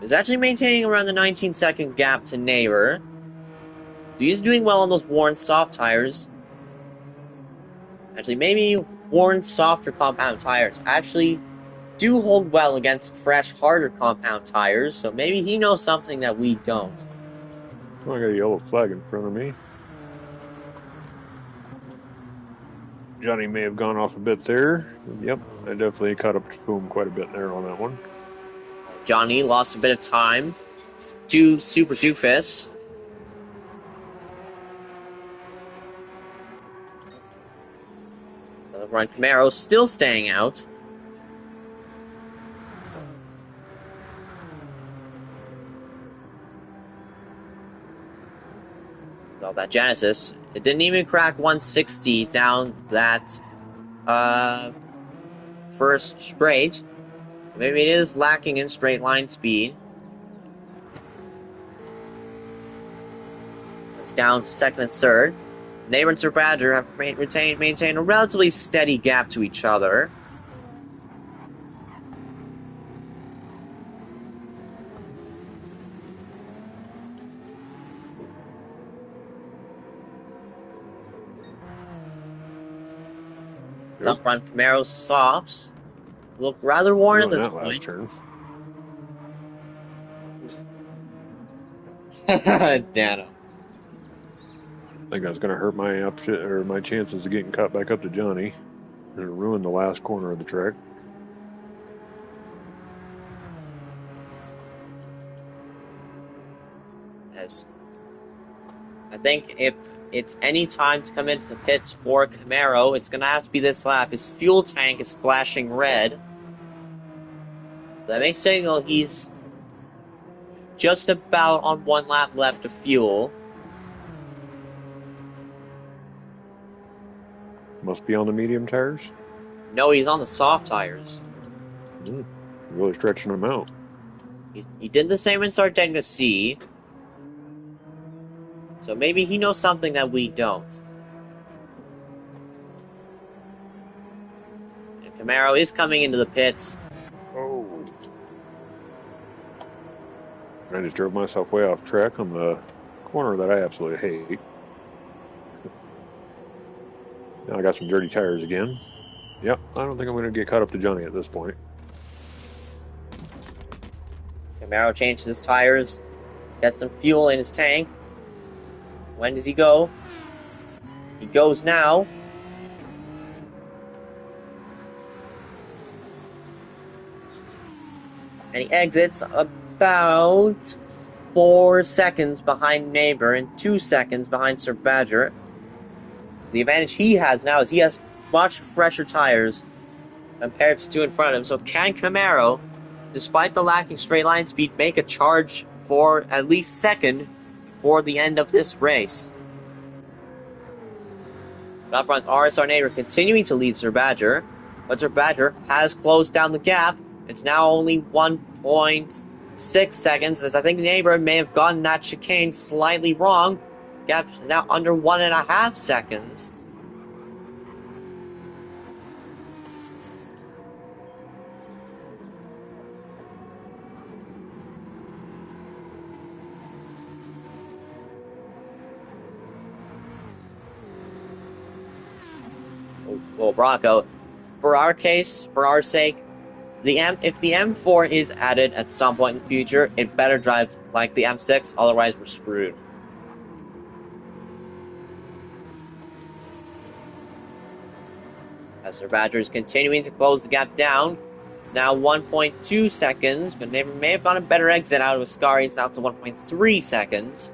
is actually maintaining around the 19-second gap to neighbor. So he's doing well on those worn soft tires. Actually, maybe worn softer compound tires actually do hold well against fresh, harder compound tires, so maybe he knows something that we don't. Oh, I got a yellow flag in front of me. Johnny may have gone off a bit there. Yep, I definitely caught up to Boom quite a bit there on that one. Johnny lost a bit of time to Super Doofus. Run Camaro still staying out. Well, that Genesis, it didn't even crack 160 down that first straight. So maybe it is lacking in straight line speed. It's down to 2nd and 3rd. Neighbor and Sir Badger have maintained a relatively steady gap to each other. Up front, Camaro's softs look rather worn at this point. Dano. I think that's going to hurt my chances of getting caught back up to Johnny. Going to ruin the last corner of the track. As I think if it's any time to come into the pits for Camaro, it's going to have to be this lap. His fuel tank is flashing red. So that may signal he's just about on 1 lap left of fuel. Must be on the medium tires? No, he's on the soft tires. Really stretching them out. He did the same in Sardinia C. So maybe he knows something that we don't. And Camaro is coming into the pits. Oh. I just drove myself way off track on the corner that I absolutely hate. Now I got some dirty tires again. Yep, I don't think I'm going to get caught up to Johnny at this point. Camaro changes his tires, gets some fuel in his tank. When does he go? He goes now. And he exits about 4 seconds behind Neighbor and 2 seconds behind Sir Badger. The advantage he has now is he has much fresher tires compared to 2 in front of him. So can Camaro, despite the lacking straight line speed, make a charge for at least 2nd before the end of this race? Up front, RSR Neighbor continuing to lead Sir Badger, but Sir Badger has closed down the gap. It's now only 1.6 seconds, as I think Neighbor may have gotten that chicane slightly wrong. Gap is now under 1.5 seconds. Well, Bronco, for our case, for our sake, if the M4 is added at some point in the future, it better drive like the M6, otherwise we're screwed. As Sir Badger is continuing to close the gap down. It's now 1.2 seconds, but Neighbor may have gotten a better exit out of Ascari. It's now to 1.3 seconds.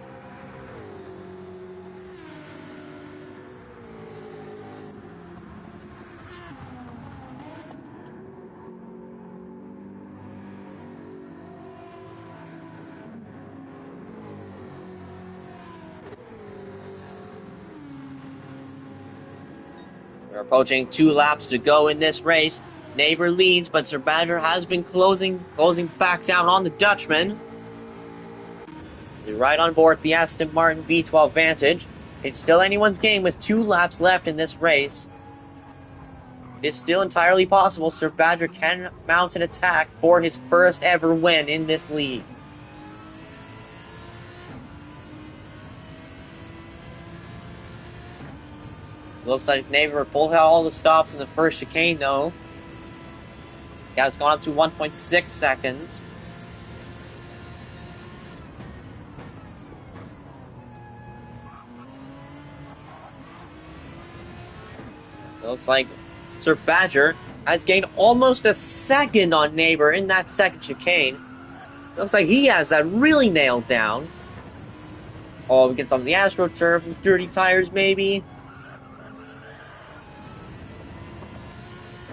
We're approaching 2 laps to go in this race. Neighbor leads, but Sir Badger has been closing back down on the Dutchman. He's right on board the Aston Martin V12 Vantage. It's still anyone's game with 2 laps left in this race. It is still entirely possible Sir Badger can mount an attack for his first ever win in this league. Looks like Neighbor pulled out all the stops in the first chicane, though. Yeah, it's gone up to 1.6 seconds. It looks like Sir Badger has gained almost a second on Neighbor in that second chicane. Looks like he has that really nailed down. Oh, we get some of the AstroTurf and dirty tires, maybe.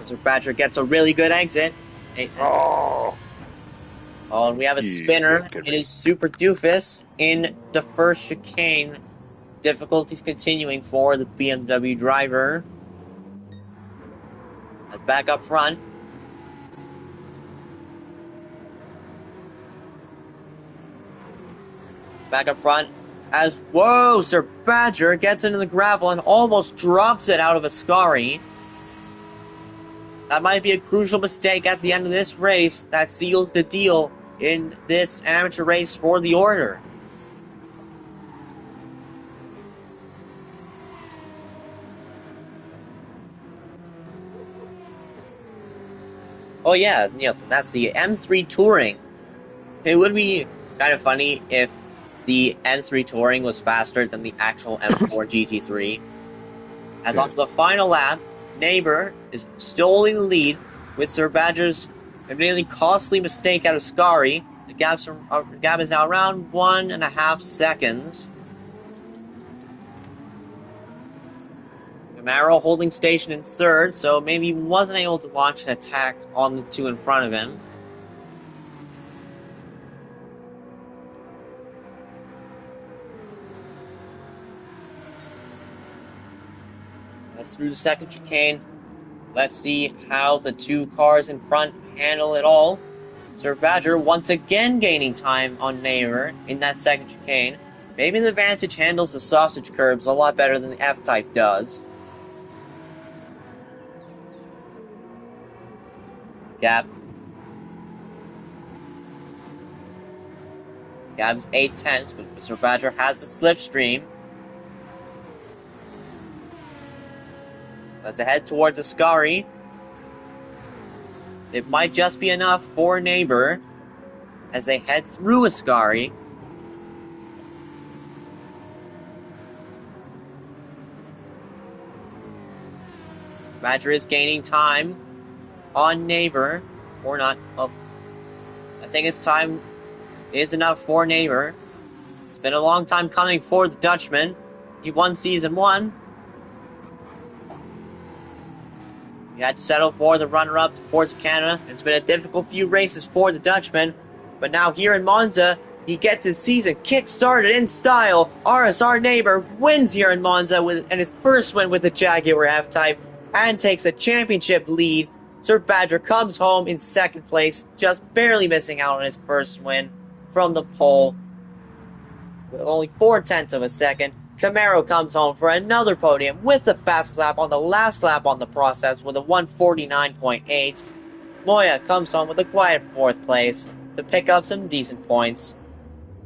Sir Badger gets a really good exit. Oh, and we have a spinner. It is Super Doofus in the first chicane. Difficulties continuing for the BMW driver. That's back up front. Back up front. As, whoa, Sir Badger gets into the gravel and almost drops it out of Ascari. That might be a crucial mistake at the end of this race that seals the deal in this amateur race for the order. Oh yeah, Nielsen, that's the M3 Touring. It would be kind of funny if the M3 Touring was faster than the actual M4 GT3. As onto the final lap, Neighbor is still holding the lead with Sir Badger's admittedly costly mistake out of Ascari. The gap is now around 1.5 seconds. Camaro holding station in third, so maybe he wasn't able to launch an attack on the 2 in front of him. Through the second chicane. Let's see how the 2 cars in front handle it all. Sir Badger once again gaining time on Neighbor in that second chicane. Maybe the Vantage handles the sausage curbs a lot better than the F-Type does. Gap's 8/10, but Sir Badger has the slipstream. As they head towards Ascari, it might just be enough for Neighbor as they head through Ascari. Badger is gaining time on Neighbor, or not. Oh, I think his time is enough for Neighbor. It's been a long time coming for the Dutchman. He won Season 1. He had to settle for the runner-up to Forza Canada. It's been a difficult few races for the Dutchman, but now here in Monza, he gets his season kick-started in style. RSR Neighbor wins here in Monza and his first win with the Jaguar F-Type and takes a championship lead. Sir Badger comes home in second place, just barely missing out on his first win from the pole with only 0.4 of a second. Camaro comes home for another podium with the fastest lap on the last lap on the process with a 1:49.8. Moya comes home with a quiet 4th place to pick up some decent points.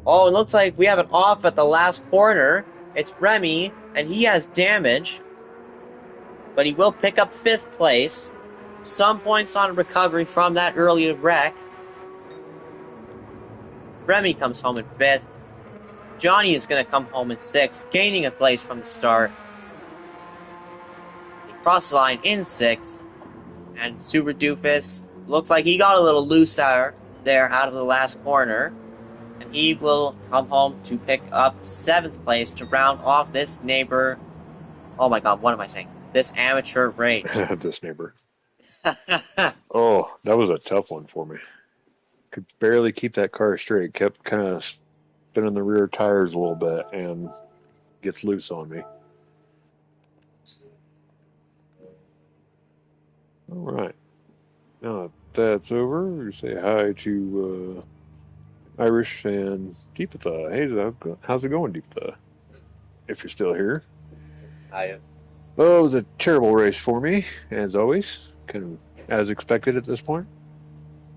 Oh, it looks like we have an off at the last corner. It's Remy, and he has damage, but he will pick up 5th place. Some points on recovery from that earlier wreck. Remy comes home in 5th. Johnny is going to come home in 6th, gaining a place from the start. cross the line in 6th. And Super Doofus looks like he got a little looser there out of the last corner. And he will come home to pick up 7th place to round off this neighbor. Oh my god, what am I saying? This amateur race. This neighbor. Oh, that was a tough one for me. Could barely keep that car straight. Kept kind of spinning the rear tires a little bit and gets loose on me. All right. Now that that's over, we say hi to Irish and Deepatha. Hey, how's it going, Deepatha? If you're still here. I Oh, it was a terrible race for me, as always. Kind of as expected at this point.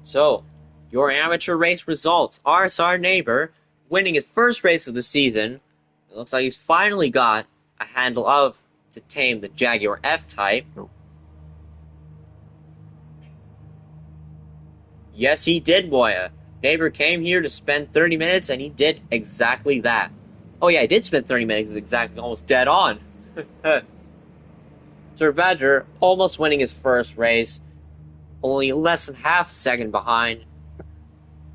So, your amateur race results are our neighbor winning his first race of the season. It looks like he's finally got a handle of to tame the Jaguar F-Type. Oh. Yes, he did, Moya. Neighbor came here to spend 30 minutes, and he did exactly that. Oh yeah, he did spend 30 minutes, exactly, almost dead on. Sir Badger almost winning his first race, only less than half a second behind.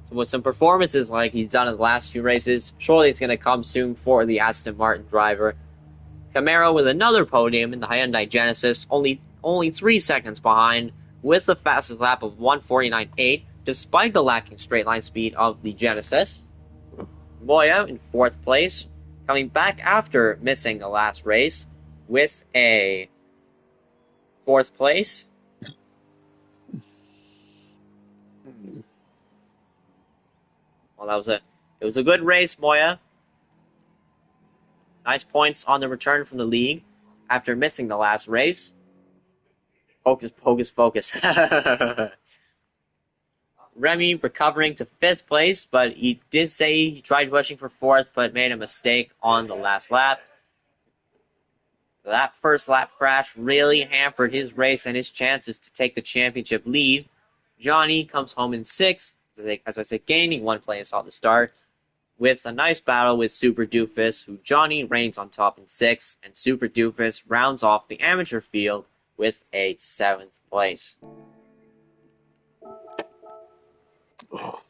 So with some performances like he's done in the last few races, surely it's going to come soon for the Aston Martin driver. Camaro with another podium in the Hyundai Genesis, only 3 seconds behind, with the fastest lap of 1:49.8, despite the lacking straight line speed of the Genesis. Moya in 4th place, coming back after missing the last race with a 4th place. Well, it was a good race, Moya. Nice points on the return from the league after missing the last race. Hocus pocus focus. Remy recovering to 5th place, but he did say he tried pushing for 4th, but made a mistake on the last lap. That first lap crash really hampered his race and his chances to take the championship lead. Johnny comes home in 6th, as I said, gaining 1 place off the start, with a nice battle with Super Doofus, who Johnny reigns on top in 6th, and Super Doofus rounds off the amateur field with a 7th place. Oh.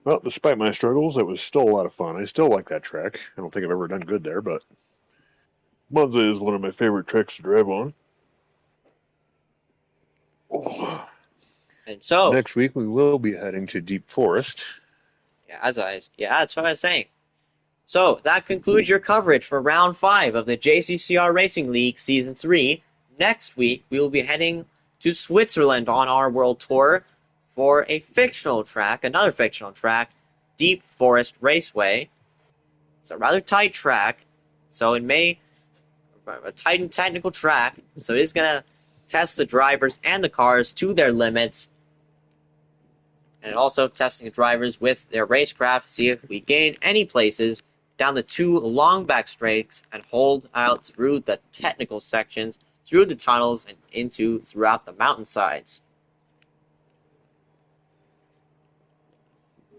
Well, despite my struggles, it was still a lot of fun. I still like that track. I don't think I've ever done good there, but Monza is one of my favorite tracks to drive on. Oh. And so, next week we will be heading to Deep Forest. that's what I was saying. So, that concludes your coverage for Round 5 of the JCCR Racing League Season 3. Next week, we will be heading to Switzerland on our world tour for another fictional track, Deep Forest Raceway. It's a rather tight track, so it may a tight and technical track, so it is going to test the drivers and the cars to their limits, and also testing the drivers with their racecraft to see if we gain any places down the 2 long back straights and hold out through the technical sections, through the tunnels, and throughout the mountainsides.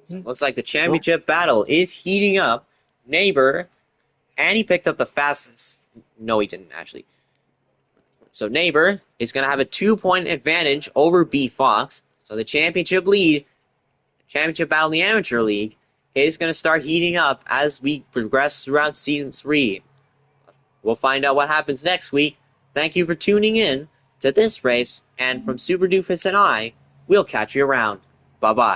So it looks like the championship battle is heating up. Neighbor, and he picked up the fastest. No, he didn't, actually. So Neighbor is going to have a 2-point advantage over B Fox. So the championship battle in the Amateur League is going to start heating up as we progress throughout Season 3. We'll find out what happens next week. Thank you for tuning in to this race, and from Super Doofus and I, we'll catch you around. Bye-bye.